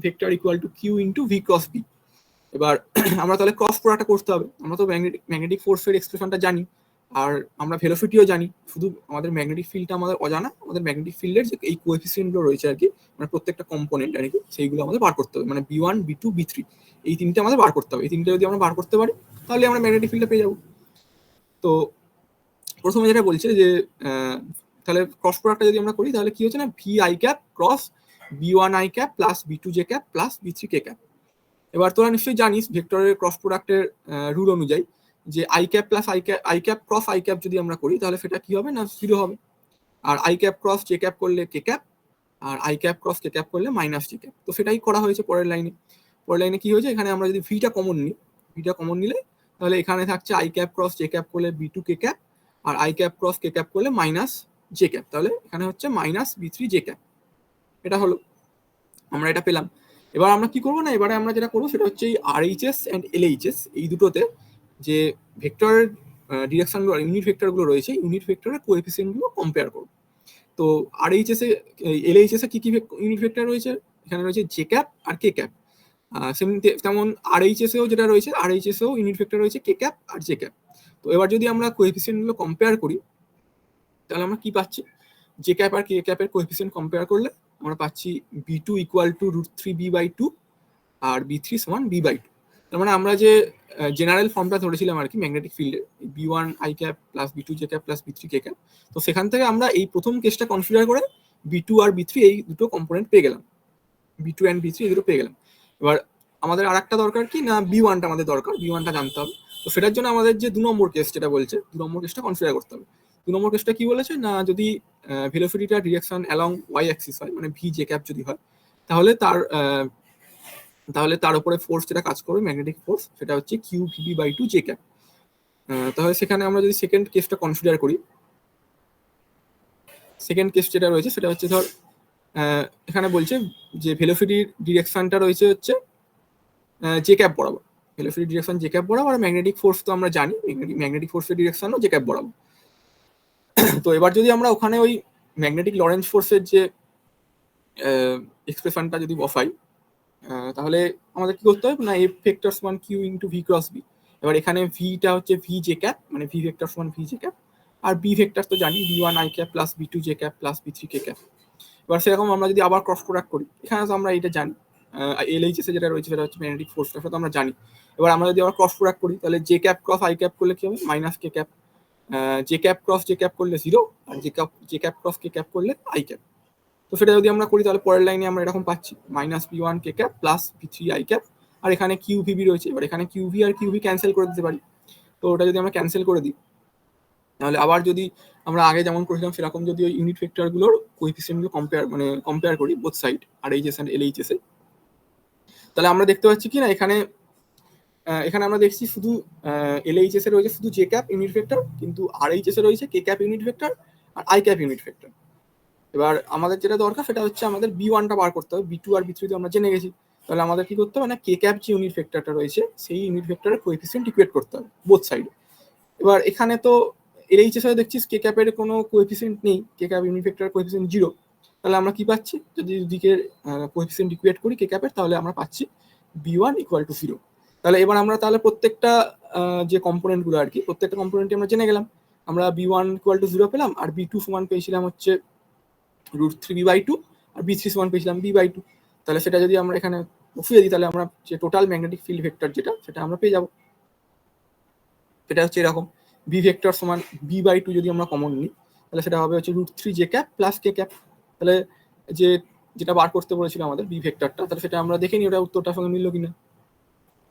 vector equal to Q into V cross B. এবার আমরা তাহলে ক্রস প্রোডাক্টটা করতে হবে। আমরা তো ম্যাগনেটিক ফোর্সের এক্সপ্রেশনটা জানি, আর আমরা ভেলোসিটিও জানি, শুধু আমাদের ম্যাগনেটিক ফিল্ডটা আমাদের অজানা। আমাদের ম্যাগনেটিক ফিল্ডের যে এই কোএফিসিয়েন্টগুলো রয়েছে আর কি, মানে প্রত্যেকটা কম্পোনেন্ট আর কি, সেইগুলো আমাদের বার করতে হবে। মানে B one B two B three এই তিনটে আমাদের বার করতে হবে। এই তিনটে যদি আমরা বার করতে পারি তাহলে আমরা ম্যাগনেটিক ফিল্ডটা পেয়ে যাবো। তো প্রথমে যেটা বলছে যে তাহলে ক্রস প্রোডাক্টটা যদি আমরা করি তাহলে কি হচ্ছে না, v i cap cross B one i cap plus B two j cap plus B three k cap. এবার তোরা নিশ্চয়ই জানিস ভেক্টরের ক্রস প্রোডাক্টের রুল অনুযায়ী যে i cap plus I cap cross i cap যদি আমরা করি তাহলে সেটা কি হবে না, জিরো হবে। আর i cap cross j cap করলে কে ক্যাপ, আর i cap cross k cap করলে মাইনাস জে ক্যাপ। তো সেটাই করা হয়েছে পরের লাইনে কি হয়েছে, এখানে আমরা যদি ভিটা কমন নিলে তাহলে এখানে থাকছে i cap cross j cap করলে বি টু কে ক্যাপ, আর i cap cross k cap করলে মাইনাস জে ক্যাপ। তাহলে এখানে হচ্ছে minus b three j cap. এটা হলো, আমরা এটা পেলাম। এবার আমরা কি করবো না, এবারে আমরা যেটা করবো সেটা হচ্ছে এই আরএইচএস অ্যান্ড এলএইচএস এই দুটোতে যে ভেক্টরের ডিরেকশনগুলো ইউনিট ভেক্টরগুলো রয়েছে, ইউনিট ভেক্টরের কোএফিসিয়েন্টগুলো কম্পেয়ার করবো। তো আরএইচএস এলএইচএস এ কি কি ইউনিট ভেক্টর রয়েছে, এখানে রয়েছে জে ক্যাপ আর কে ক্যাপ। তেমন আরএইচএস এও যেটা রয়েছে, আরএইচএস এও ইউনিট ভেক্টর রয়েছে কে ক্যাপ আর জে ক্যাপ। তো এবার যদি আমরা কোএফিসিয়েন্টগুলো কম্পেয়ার করি তাহলে আমরা কি পাচ্ছি, জে ক্যাপ আর কে ক্যাপের কোএফিসিয়েন্ট কম্পেয়ার করলে আমরা পাচ্ছি B2 equal to √3b/2 R B3 সমান b/2। তার মানে আমরা যে জেনারেল ফর্মটা ধরেছিলাম আর কি ম্যাগনেটিক ফিল্ডের B1 i cap plus B2 j cap plus B3 k cap, তো সেখান থেকে আমরা এই প্রথম কেসটা কনসিডার করে B2 আর B3 এই দুটো কম্পোনেন্ট পেয়ে গেলাম, B2 অ্যান্ড B3 এই দুটো পেয়ে গেলাম। এবার আমাদের আরেকটা দরকার কি না, B1টা আমাদের দরকার, B1টা জানতে হবে। তো সেটার জন্য আমাদের যে 2 নম্বর কেস যেটা বলছে, 2 নম্বর কেসটা কনসিডার করতে হবে। 2 নম্বর কেসটা কি বলেছে না, যদি ভেলোসিটিটা ডিরেকশন অ্যালং y অ্যাক্সিস হয়, মানে v j ক্যাপ যদি হয়, তাহলে তার উপরে ফোর্স যেটা কাজ করবে ম্যাগনেটিক ফোর্স, সেটা হচ্ছে QVB/2 j ক্যাপ। তাহলে সেখানে আমরা যদি সেকেন্ড কেসটা কনসিডার করি, সেকেন্ড কেস যেটা রয়েছে সেটা হচ্ছে ধর এখানে বলছে যে ভেলোসিটির ডিরেকশনটা রয়েছে হচ্ছে জে ক্যাপ বরাবর, ভেলোসিটি ডিরেকশন জে ক্যাপ বরাবর, আর ম্যাগনেটিক ফোর্স তো আমরা জানি ম্যাগনেটিক ফোর্সের ডিরেকশনও জে ক্যাপ বরাবর। তো এবার যদি আমরা ওখানে ওই ম্যাগনেটিক লরেন্স ফোর্সের যে এক্সপ্রেশনটা যদি বসাই, তাহলে আমাদের কি করতে হবে না, এফ ভেক্টর সমান Q into V cross B. এবার এখানে ভিটা হচ্ছে ভি জে ক্যাপ, মানে ভি ভেক্টর সমান ভি জে ক্যাপ, আর বি ভেক্টর তো জানি B1 i cap plus B2 j cap plus B3 k cap. এবার সেরকম আমরা যদি আবার ক্রস প্রোডাক্ট করি, এখানে তো আমরা এটা জানি LHS এ যেটা রয়েছে সেটা হচ্ছে ম্যাগনেটিক ফোর্স, সেটা তো আমরা জানি। এবার আমরা যদি আবার ক্রস প্রোডাক্ট করি, তাহলে j cap cross i cap করলে কি হবে, minus k cap, j cap cross j cap করলে 0, আর j cap cross k cap করলে আই ক্যাপ। তো সেটা যদি আমরা করি, তাহলে পরের লাইনে আমরা এরকম পাচ্ছি minus B1 k cap plus B3 i cap, আর এখানে QVB রয়েছে। এবার এখানে QV আর QV ক্যান্সেল করে দিতে পারি। তো ওটা যদি আমরা ক্যান্সেল করে দিই, তাহলে আবার যদি আমরা আগে যেমন করেছিলাম সেরকম যদি ওই ইউনিট ভেক্টরগুলোর কোএফিসিয়েন্টগুলো কম্পেয়ার করি both side RHS and LHS এ, তাহলে আমরা দেখতে পাচ্ছি কি না, এখানে আমরা দেখছি শুধু LHS এ রয়েছে শুধু জে ক্যাপ ইউনিট ভেক্টর, কিন্তু RHS এ রয়েছে কে ক্যাপ ইউনিট ভেক্টর আর আই ক্যাপ ইউনিট ভেক্টর। এবার আমাদের যেটা দরকার সেটা হচ্ছে আমাদের B1টা বার করতে হবে। B2 আর B3 তো আমরা জেনে গেছি, তাহলে আমাদের কি করতে হবে না, কে ক্যাপ যে ইউনিট ভেক্টরটা রয়েছে সেই ইউনিট ভেক্টরের কোএফিসিয়েন্ট ইকুয়েট করতে হবে বোথ সাইডে। এবার এখানে তো LHS এ দেখছিস কে ক্যাপের কোনো কোএফিসিয়েন্ট নেই, কে ক্যাপ ইউনিট ভেক্টরের কোএফিসিয়েন্ট 0। তাহলে আমরা কি পাচ্ছি, যদি দুদিকের কোএফিসিয়েন্ট ইকুয়েট করি কে ক্যাপের, তাহলে আমরা পাচ্ছি B1 ইকুয়াল টু 0। তাহলে এবার আমরা তাহলে প্রত্যেকটা যে কম্পোনেন্টগুলো আর কি, প্রত্যেকটা কম্পোনেন্টই আমরা জেনে গেলাম। আমরা B1 ইকুয়াল টু 0 পেলাম, আর B2 সমান পেয়েছিলাম হচ্ছে √3b/2, আর B3 সমান পেয়েছিলাম b/2। তাহলে সেটা যদি আমরা এখানে বসিয়ে দিই, তাহলে আমরা যে টোটাল ম্যাগনেটিক ফিল্ড ভেক্টর যেটা, সেটা আমরা পেয়ে যাব। সেটা হচ্ছে এরকম, বি ভেক্টর সমান b/2 যদি আমরা কমন নিই, তাহলে সেটা হবে হচ্ছে √3 j cap plus k cap. তাহলে যেটা বার করতে বলেছিল আমাদের বি ভেক্টরটা, তাহলে সেটা আমরা দেখে নিই ওটা উত্তরটার সঙ্গে মিললো কিনা।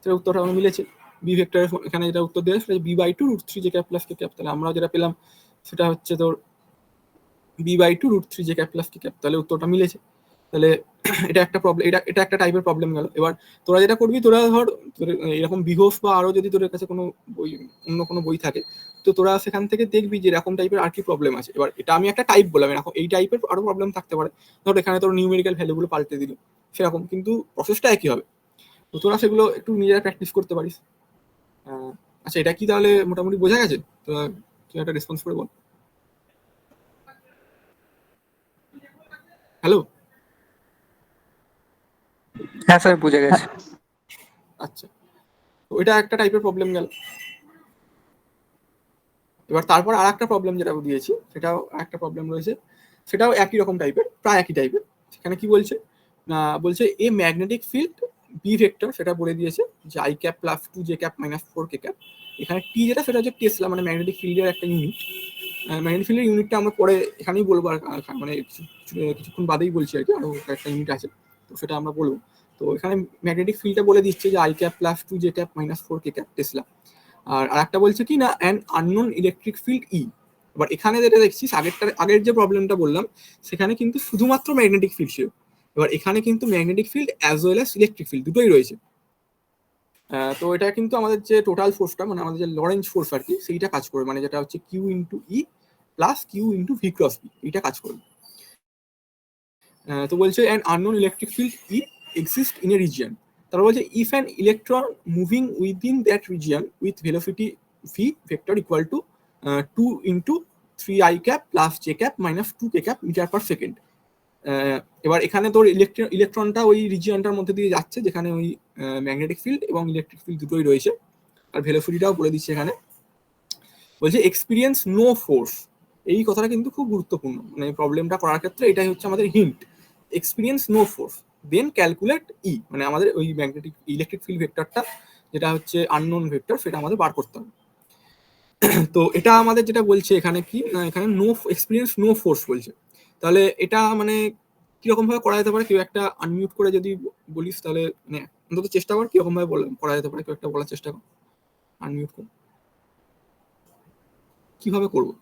সেটা উত্তরটা সঙ্গে মিলেছে, বি ভেক্টরের এখানে যেটা উত্তর দেওয়া সেটা b/2 √3 j cap plus k cap. তাহলে আমরা যেটা পেলাম সেটা হচ্ছে তোর b/2 √3 j cap plus k cap. তাহলে উত্তরটা মিলেছে। তাহলে এটা একটা প্রবলেম, এটা একটা টাইপের প্রবলেম গেল। এবার তোরা যেটা করবি, তোরা ধর এরকম বিহোস বা আরো যদি তোদের কাছে কোনো বই, অন্য কোনো বই থাকে, তো তোরা সেখান থেকে দেখবি যে এরকম টাইপের আর কি প্রবলেম আছে। এবার এটা আমি একটা টাইপ বললাম, এরকম এই টাইপের আরো প্রবলেম থাকতে পারে। ধর এখানে তোর নিউমেরিক্যাল ভ্যালুগুলো পাল্টে দিল সেরকম, কিন্তু প্রসেসটা একই হবে। তো তোরা সেগুলো একটু নিজেরা প্র্যাকটিস করতে পারিস। আচ্ছা, এটা কি তাহলে মোটামুটি বোঝা গেছে? তো তুই একটা রেসপন্স করে বল। হ্যালো। হ্যাঁ স্যার, বুঝে গেছে। আচ্ছা, তো এটা একটা টাইপের প্রবলেম গেল। এবার তারপর আর একটা প্রবলেম যেটা দিয়েছি, সেটাও একটা প্রবলেম রয়েছে, সেটাও একই রকম টাইপের, প্রায় একই টাইপের। সেখানে কি বলছে না, বলছে এ ম্যাগনেটিক ফিল্ড বি ভেক্টর, সেটা বলে দিয়েছে যে i cap plus 2 j cap minus 4 k cap. এখানে টি যেটা, সেটা হচ্ছে টেসলা, মানে ম্যাগনেটিক ফিল্ডের একটা ইউনিট। ম্যাগনেটিক ফিল্ডের ইউনিটটা আমরা পরে এখানেই বলবো, আর মানে কিছুক্ষণ বাদেই বলছি আর কি, আরো একটা ইউনিট আছে, তো সেটা আমরা বলবো। তো এখানে ম্যাগনেটিক ফিল্ডটা বলে দিচ্ছে যে i cap plus 2 j cap minus 4 k cap tesla. আর একটা বলছে কি না, an unknown electric field E. এবার এখানে যেটা দেখছিস, আগের যে প্রবলেমটা বললাম সেখানে কিন্তু শুধুমাত্র ম্যাগনেটিক ফিল্ড ছিল। এবার এখানে কিন্তু magnetic field as well as electric field দুটোই রয়েছে। তো এটা কিন্তু আমাদের যে টোটাল ফোর্সটা, মানে আমাদের যে লরেঞ্জ ফোর্স আর কি, সেইটা কাজ করবে, মানে যেটা হচ্ছে Q into E plus q into V cross B, এইটা কাজ করবে। তো বলছে an unknown electric field E exist in a region. তারপর বলছে if an electron moving within that region with velocity v vector equal to 2 into 3 i cap plus j cap minus 2 k cap metre per second. এবার এখানে তোর ইলেকট্রনটা ওই রিজিয়নটার মধ্যে দিয়ে যাচ্ছে যেখানে ওই ম্যাগনেটিক ফিল্ড এবং ইলেকট্রিক ফিল্ড দুটোই রয়েছে, আর ভেলোসিটিটাও বলে দিচ্ছে এখানে। বলছে এক্সপিরিয়েন্স নো ফোর্স, এই কথাটা কিন্তু খুব গুরুত্বপূর্ণ, মানে প্রবলেমটা করার ক্ষেত্রে এটাই হচ্ছে আমাদের হিন্ট, এক্সপিরিয়েন্স নো ফোর্স দেন ক্যালকুলেট ই, মানে আমাদের ওই ম্যাগনেটিক ইলেকট্রিক ফিল্ড ভেক্টরটা যেটা হচ্ছে আননোন ভেক্টর সেটা আমাদের বার করতে হবে। তো এটা আমাদের যেটা বলছে এখানে কি না, এখানে নো এক্সপিরিয়েন্স নো ফোর্স বলছে। তাহলে এটা মানে কিরকম ভাবে করা যেতে পারে, কেউ একটা আনমিউট করে যদি বলিস তাহলে মানে অন্তত চেষ্টা কর কিরকম ভাবে করা যেতে পারে, কেউ একটা বলার চেষ্টা কর আনমিউট কর কিভাবে করবো।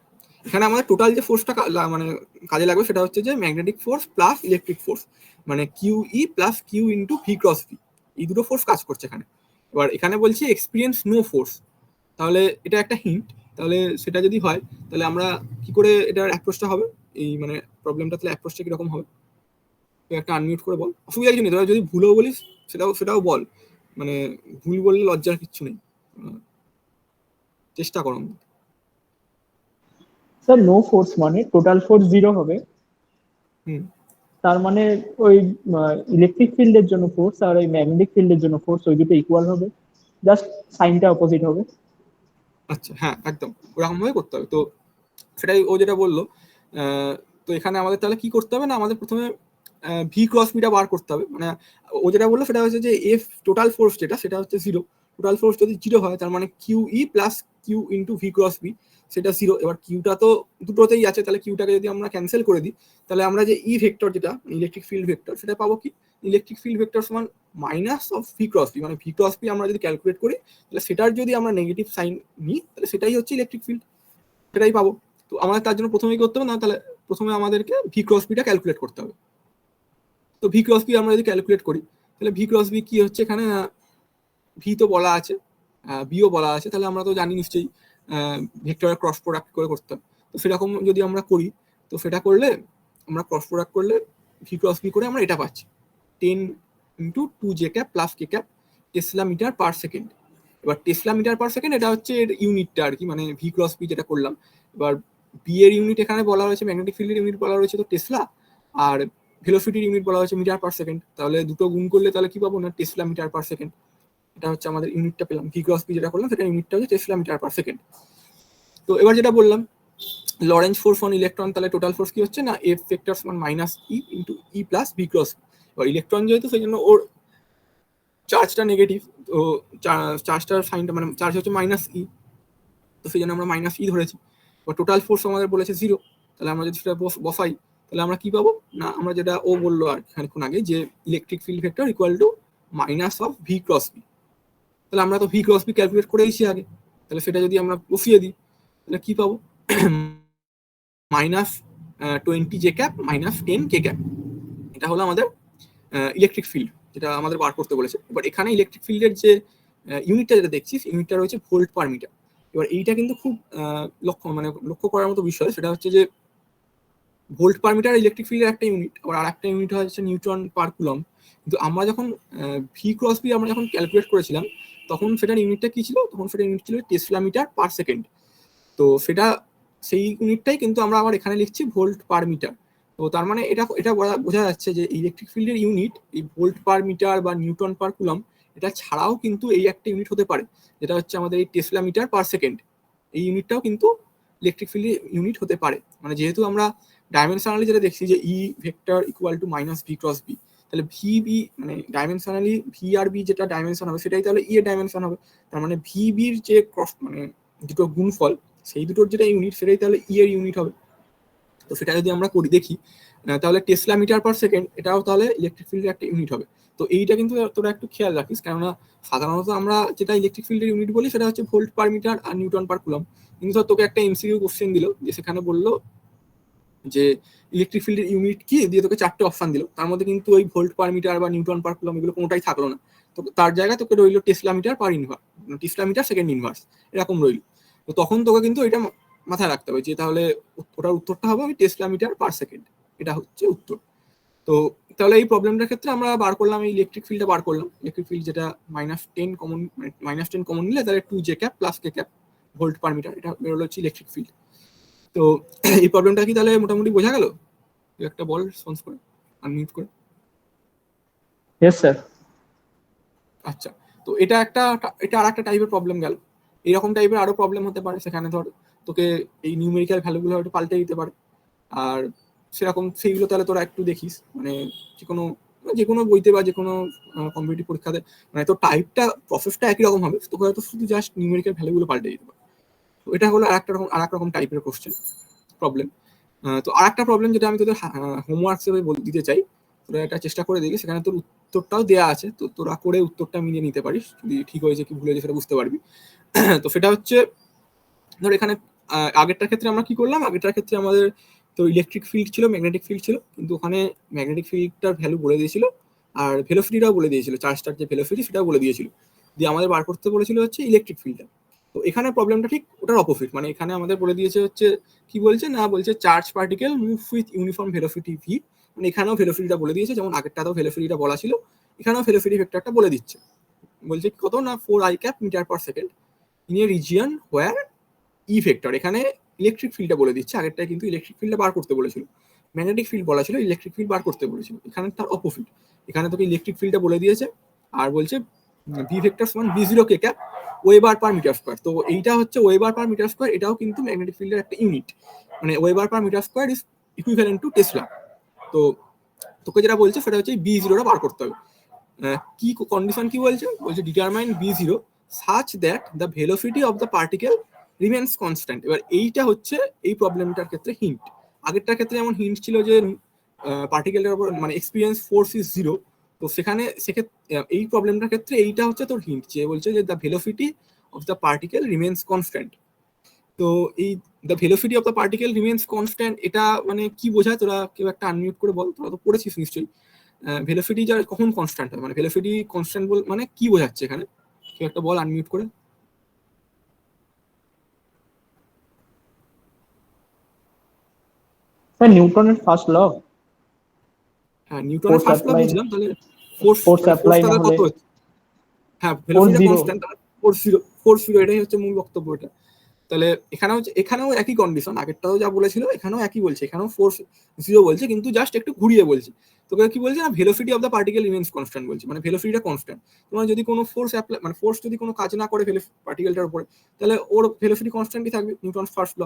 এখানে আমাদের টোটাল যে ফোর্সটা মানে কাজে লাগবে সেটা হচ্ছে যে magnetic force plus electric force, মানে q E plus q into V cross v, এই দুটো ফোর্স কাজ করছে এখানে। এবার এখানে বলছি এক্সপিরিয়েন্স নো ফোর্স, তাহলে এটা একটা হিন্ট। তাহলে সেটা যদি হয় তাহলে আমরা কি করে এটার অ্যাপ্রোচটা হবে, এই মানে প্রবলেমটা তাহলে অ্যাপ্রোচটা কিরকম হবে, তুই একটা আনমিউট করে বল, অসুবিধা কিছু নেই, তোরা যদি ভুলও বলিস সেটাও বল, মানে ভুল বললে লজ্জার কিচ্ছু নেই, চেষ্টা করো। স্যার নো ফোর্স মানে টোটাল ফোর্স 0 হবে, হুম, তার মানে ওই ইলেকট্রিক ফিল্ডের জন্য ফোর্স আর ওই ম্যাগনেটিক ফিল্ডের জন্য ফোর্স ওই দুটো ইকুয়াল হবে, জাস্ট সাইনটা অপোজিট হবে। আচ্ছা হ্যাঁ একদম ওরকম ভাবে করতে হবে। তো সেটাই ও যেটা বললো। তো এখানে আমাদের তাহলে কি করতে হবে না, আমাদের প্রথমে ভি ক্রস বিটা বার করতে হবে। মানে ও যেটা বললো সেটা হচ্ছে যে এফ টোটাল ফোর্স যেটা সেটা হচ্ছে 0, টোটাল ফোর্স যদি 0 হয় তার মানে q E plus q into V cross B সেটা 0। এবার কিউটা তো দুটোতেই আছে, তাহলে কিউটাকে যদি আমরা ক্যান্সেল করে দিই তাহলে আমরা যে ই ভেক্টর যেটা ইলেকট্রিক ফিল্ড ভেক্টর সেটা পাবো কি, ইলেকট্রিক ফিল্ড ভেক্টর সমান minus of v cross B, মানে ভি ক্রস বি আমরা যদি ক্যালকুলেট করি তাহলে সেটার যদি আমরা নেগেটিভ সাইন নিই তাহলে সেটাই হচ্ছে ইলেকট্রিক ফিল্ড, সেটাই পাবো। তো আমাদের তার জন্য প্রথমেই করতে হবে না, তাহলে প্রথমে আমাদেরকে ভি ক্রস বিটা ক্যালকুলেট করতে হবে। তো ভি ক্রস বি আমরা যদি ক্যালকুলেট করি তাহলে ভি ক্রস বি কি হচ্ছে, এখানে ভি তো বলা আছে বিও বলা আছে, তাহলে আমরা তো জানি নিশ্চয়ই ভেক্টরের ক্রস প্রোডাক্ট করে করতে হবে। তো সেরকম যদি আমরা করি তো সেটা করলে আমরা ক্রস প্রোডাক্ট করলে ভি ক্রস বি করে আমরা এটা পাচ্ছি 10 into 2 j cap plus k cap tesla metre per second. এবার টেসলা মিটার পার সেকেন্ড এটা হচ্ছে এর ইউনিটটা আর কি, মানে ভি ক্রস বি যেটা করলাম। এবার বি এর ইউনিট এখানে বলা হয়েছে, ম্যাগনেটিক ফিল্ডের ইউনিট বলা হয়েছে তো টেসলা, আর ভেলোসিটির ইউনিট বলা হয়েছে মিটার পার সেকেন্ড। তাহলে দুটো গুণ করলে তাহলে কি পাবো না, টেসলা মিটার পার সেকেন্ড। এটা হচ্ছে আমাদের ইউনিটটা পেলাম, ভি ক্রস বি যেটা করলাম সেটা ইউনিটটা হচ্ছে টেসলা মিটার পার সেকেন্ড। তো এবার যেটা বললাম লরেঞ্জ ফোর্স অন ইলেকট্রন, তাহলে টোটাল ফোর্স কি হচ্ছে না এফ ভেক্টর সমান minus E into E plus v cross. এবার ইলেকট্রন যেহেতু সেই জন্য ওর চার্জটা নেগেটিভ, তো চার্জটার সাইনটা মানে চার্জ হচ্ছে মাইনাস ই, তো সেই জন্য আমরা মাইনাস ই ধরেছি। এবার টোটাল ফোর্স আমাদের বলেছে 0, তাহলে আমরা যদি সেটা বসাই তাহলে আমরা কি পাবো না, আমরা যেটা ও বললো আর খানিক্ষণ আগে যে electric field vector equal to minus of v cross B. তাহলে আমরা তো ভি ক্রস বি ক্যালকুলেট করেইছি আগে, তাহলে সেটা যদি আমরা বসিয়ে দিই তাহলে কি পাবো মাইনাস 20 জে ক্যাপ মাইনাস 10 কে ক্যাপ। এটা হলো আমাদের ইলেকট্রিক ফিল্ড যেটা আমাদের বার করতে বলেছে। এবার এখানে ইলেকট্রিক ফিল্ডের যে ইউনিটটা যেটা দেখছিস ইউনিটটা রয়েছে ভোল্ট পার মিটার। এবার এইটা কিন্তু খুব লক্ষ্য করার মতো বিষয়, সেটা হচ্ছে যে ভোল্ট পার মিটার ইলেকট্রিক ফিল্ডের একটা ইউনিট, আবার আর একটা ইউনিট হচ্ছে নিউটন পার কুলম। কিন্তু আমরা যখন ভি ক্রস বি আমরা যখন ক্যালকুলেট করেছিলাম তখন সেটার ইউনিটটা কি ছিল, তখন সেটা ইউনিট ছিল টেসলা মিটার পার সেকেন্ড। তো সেটা সেই ইউনিটটাই কিন্তু আমরা আবার এখানে লিখছি ভোল্ট পার মিটার। তো তার মানে এটা এটা বোঝা যাচ্ছে যে ইলেকট্রিক ফিল্ডের ইউনিট এই ভোল্ট পার মিটার বা নিউটন পার কুলম এটা ছাড়াও কিন্তু এই একটা ইউনিট হতে পারে, যেটা হচ্ছে আমাদের এই টেসলা মিটার পার সেকেন্ড। এই ইউনিটটাও কিন্তু ইলেকট্রিক ফিল্ডের ইউনিট হতে পারে। মানে যেহেতু আমরা ডাইমেনশনালি যেটা দেখছি যে E vector equal to minus v cross B, তাহলে ভি বি মানে ডাইমেনশনালি ভি আর বি যেটা ডাইমেনশন হবে সেটাই তাহলে ই এর ডাইমেনশন হবে। তার মানে ভি বির যে ক্রস মানে দুটো গুণফল সেই দুটোর যেটা ইউনিট সেটাই তাহলে ই এর ইউনিট হবে। তো সেটা যদি আমরা করি দেখি তাহলে টেসলা মিটার পার সেকেন্ড এটাও তাহলে ইলেকট্রিক ফিল্ডের একটা ইউনিট হবে। তো এইটা কিন্তু তোরা একটু খেয়াল রাখিস, কেননা সাধারণত আমরা যেটা ইলেকট্রিক ফিল্ডের ইউনিট বলি সেটা হচ্ছে ভোল্ট পার মিটার আর নিউটন পার কুলম। কিন্তু ধর তোকে একটা এমসিকিউ কোশ্চেন দিল যে সেখানে বললো যে ইলেকট্রিক ফিল্ডের ইউনিট কি দিয়ে তোকে 4টে অপশন দিল, তার মধ্যে কিন্তু ওই ভোল্ট পার মিটার বা নিউটন পার কুলম এগুলো কোনোটাই থাকলো না। তো তার জায়গায় তোকে রইলো tesla metre per inverse, tesla metre second inverse এরকম রইল। তো তখন তোকে কিন্তু এটা মাথায় রাখতে হবে যে তাহলে ওটার উত্তরটা হবে ওই টেসলা মিটার পার সেকেন্ড, এটা হচ্ছে উত্তর। তো তাহলে এই প্রবলেমটার ক্ষেত্রে আমরা বার করলাম এই ইলেকট্রিক ফিল্ডটা বার করলাম, ইলেকট্রিক ফিল্ড যেটা -10 কমন -10 কমন নিলে তাহলে 2 j cap plus k cap volt per metre, এটা বেরোলো হচ্ছে ইলেকট্রিক ফিল্ড। তো এই প্রবলেমটা কি তাহলে মোটামুটি বোঝা গেল? একটা বল রেসপন্স করে আনমিউট করে। Yes sir. আচ্ছা, তো এটা আর একটা টাইপের প্রবলেম গেল। এইরকম টাইপের আরো প্রবলেম হতে পারে, সেখানে ধর তোকে এই নিউমেরিক্যাল ভ্যালুগুলো হয়তো পাল্টে দিতে পারে। আর সেরকম সেইগুলো তাহলে তোরা একটু দেখিস, মানে যে কোনো বইতে বা যে কোনো কম্পিটিটিভ পরীক্ষাতে, মানে তোর টাইপটা প্রসেসটা একই রকম হবে, তোকে হয়তো শুধু জাস্ট নিউমেরিক্যাল ভ্যালুগুলো পাল্টে দিতে পারে। তো এটা হলো আর এক রকম টাইপের কোশ্চেন প্রবলেম। তো আর একটা প্রবলেম যেটা আমি তোদের হোমওয়ার্ক হিসেবে দিতে চাই, তোরা এটা চেষ্টা করে দেখি, সেখানে তোর উত্তরটাও দেওয়া আছে, তো তোরা করে উত্তরটা মিলিয়ে নিতে পারিস, যদি ঠিক হয়েছে কি ভুল হয়েছে সেটা বুঝতে পারবি। তো সেটা হচ্ছে, ধর এখানে আগেরটার ক্ষেত্রে আমরা কি করলাম, আগেরটার ক্ষেত্রে আমাদের তো ইলেকট্রিক ফিল্ড ছিল, ম্যাগনেটিক ফিল্ড ছিল, কিন্তু ওখানে ম্যাগনেটিক ফিল্ডটার ভ্যালু বলে দিয়েছিল আর ভেলোসিটিটাও বলে দিয়েছিল, চার্জটার যে ভেলোসিটি সেটাও বলে দিয়েছিল, দিয়ে আমাদের বার করতে বলেছিল হচ্ছে ইলেকট্রিক ফিল্ডটা। তো এখানে প্রবলেমটা ঠিক ওটার অপোজিট, মানে এখানে আমাদের বলে দিয়েছে হচ্ছে কি বলছে না, বলছে charge particle move with uniform velocity V, মানে এখানেও ভেলোসিটিটা বলে দিয়েছে, যেমন আগেরটাতেও ভেলোসিটিটা বলা ছিল, এখানেও ভেলোসিটি ভেক্টরটা বলে দিচ্ছে। বলছে কত না 4 i cap metre per second in a region where E vector, এখানে ইলেকট্রিক ফিল্ডটা বলে দিচ্ছে, আগেরটায় কিন্তু ইলেকট্রিক ফিল্ডটা বার করতে বলেছিল, ম্যাগনেটিক ফিল্ড বলা ছিল, ইলেকট্রিক ফিল্ড বার করতে বলেছিল, এখানে তার অপোজিট, এখানে তোকে ইলেকট্রিক ফিল্ডটা বলে দিয়েছে আর বলছে ভি ভেক্টর সমান v0 k cap weber per metre square. তো এইটা হচ্ছে ওয়েবার পার মিটার স্কয়ার, এটাও কিন্তু ম্যাগনেটিক ফিল্ডের একটা ইউনিট, মানে weber per metre square is equivalent to tesla. তো তোকে যেটা বলছে সেটা হচ্ছে b0টা বার করতে হবে। কি কন্ডিশন কি বলছে, বলছে determine b0 such that the velocity of the particle remains constant। এবার এইটা হচ্ছে এই প্রবলেমটার ক্ষেত্রে হিন্ট, আগেরটার ক্ষেত্রে যেমন হিন্ট ছিল যে পার্টিকেলের উপর মানে এক্সপিরিয়েন্স ফোর্স ইজ 0, তো সেক্ষেত্রে এই প্রবলেমটার ক্ষেত্রে এইটা হচ্ছে তোর হিন্ট, যে বলছে যে the velocity of the particle remains constant. তো এই the velocity of the particle remains constant, এটা মানে কি বোঝায়, তোরা কেউ একটা আনমিউট করে বল, তোরা তো পড়েছিস নিশ্চয়ই। ভেলোসিটি যা কখন কনস্ট্যান্ট হয়, মানে ভেলোসিটি কনস্ট্যান্ট বল মানে কি বোঝাচ্ছে এখানে, কেউ একটা বল আনমিউট করে। স্যার নিউটনের ফার্স্ট ল, হ্যাঁ নিউটনের ফোর্স ফার্স্ট ল অ্যাপ্লাই, বুঝলাম, তাহলে ফোর্স ফোর্স মানে অ্যাপ্লাই ফোর্সটা না হলে কত হচ্ছে, হ্যাঁ force velocity 0। Constant, force zero এটাই হচ্ছে মূল বক্তব্য এটা। তাহলে এখানেও একই কন্ডিশন, আগেরটাও যা বলেছিল এখানেও একই বলছে, এখানেও ফোর্স 0 বলছে, কিন্তু জাস্ট একটু ঘুরিয়ে বলছে। তোকে কি বলছে না, velocity of the particle remains constant বলছে, মানে ভেলোসিটিটা কনস্ট্যান্ট। তোমার যদি কোনো ফোর্স অ্যাপ্লাই মানে ফোর্স যদি কোনো কাজ না করে পার্টিকেলটার উপরে, তাহলে ওর ভেলোসিটি কনস্ট্যান্টই থাকবে, নিউটনস ফার্স্ট ল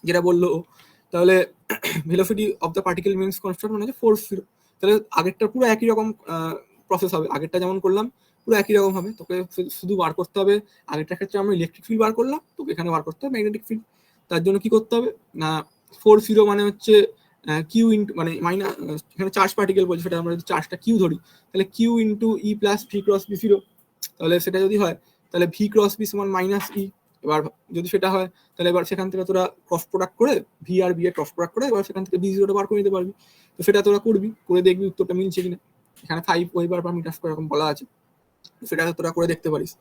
যেটা বললো ও। তাহলে velocity of the particle remains constant মানে হচ্ছে ফোর্স 0। তাহলে আগেরটা পুরো একই রকম প্রসেস হবে, আগেরটা যেমন করলাম পুরো একই রকম হবে, তোকে শুধু বার করতে হবে, আগেরটার ক্ষেত্রে আমরা ইলেকট্রিক ফিল্ড বার করলাম, তোকে এখানে বার করতে হবে ম্যাগনেটিক ফিল্ড। তার জন্য কি করতে হবে না, 4 0 মানে হচ্ছে কিউ ইন্টু মানে মাইনাস, এখানে চার্জ পার্টিকেল বলছে, সেটা আমরা যদি চার্জটা কিউ ধরি, তাহলে Q into E plus v cross B 0, তাহলে সেটা যদি হয় তাহলে ভি ক্রস বি সমান মাইনাস ই। এবার যদি সেটা হয় তাহলে এবার সেখান থেকে তোরা ক্রস প্রোডাক্ট করে ভি আর বি এর ক্রস প্রোডাক্ট করে এবার সেখান থেকে বি 0টা বার করে নিতে পারবি। তো সেটা তোরা করবি, করে দেখবি উত্তরটা মিলছে কিনা, এখানে 5 ওয়েবার পার মিটার স্কয়ার এরকম বলা আছে, সেটা তোরা করে দেখতে পারিস।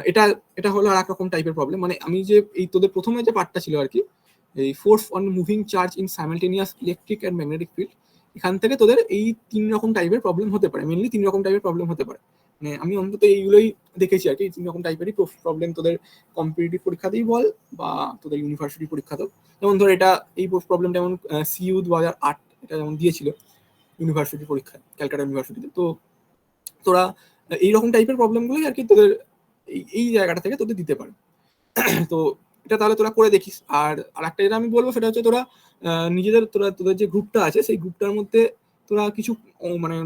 এটা এটা হলো আর এক রকম টাইপের প্রবলেম, মানে আমি যে এই তোদের প্রথমে যে পার্টটা ছিল আর কি, এই force on moving charge in simultaneous electric and magnetic field, এখান থেকে তোদের এই 3 রকম টাইপের প্রবলেম হতে পারে, মেনলি 3 রকম টাইপের প্রবলেম হতে পারে, মানে আমি অন্তত এইগুলোই দেখেছি আর কি, 3 রকম টাইপেরই প্রবলেম তোদের কম্পিটিটিভ পরীক্ষাতেই বল বা তোদের ইউনিভার্সিটি পরীক্ষাতেও। যেমন ধর এটা এই প্রবলেমটা যেমন সিইউ 2008 এটা যেমন দিয়েছিল ইউনিভার্সিটি পরীক্ষায় ক্যালকাটা ইউনিভার্সিটিতে। তো তোরা এইরকম টাইপের প্রবলেমগুলোই আর কি তোদের এই জায়গাটা থেকে তোদের দিতে পারে। তো এটা তাহলে তোরা করে দেখিস। আর একটা যেটা আমি বলবো সেটা হচ্ছে তোরা তোদের যে গ্রুপটা আছে সেই গ্রুপটার মধ্যে তোরা কিছু মানে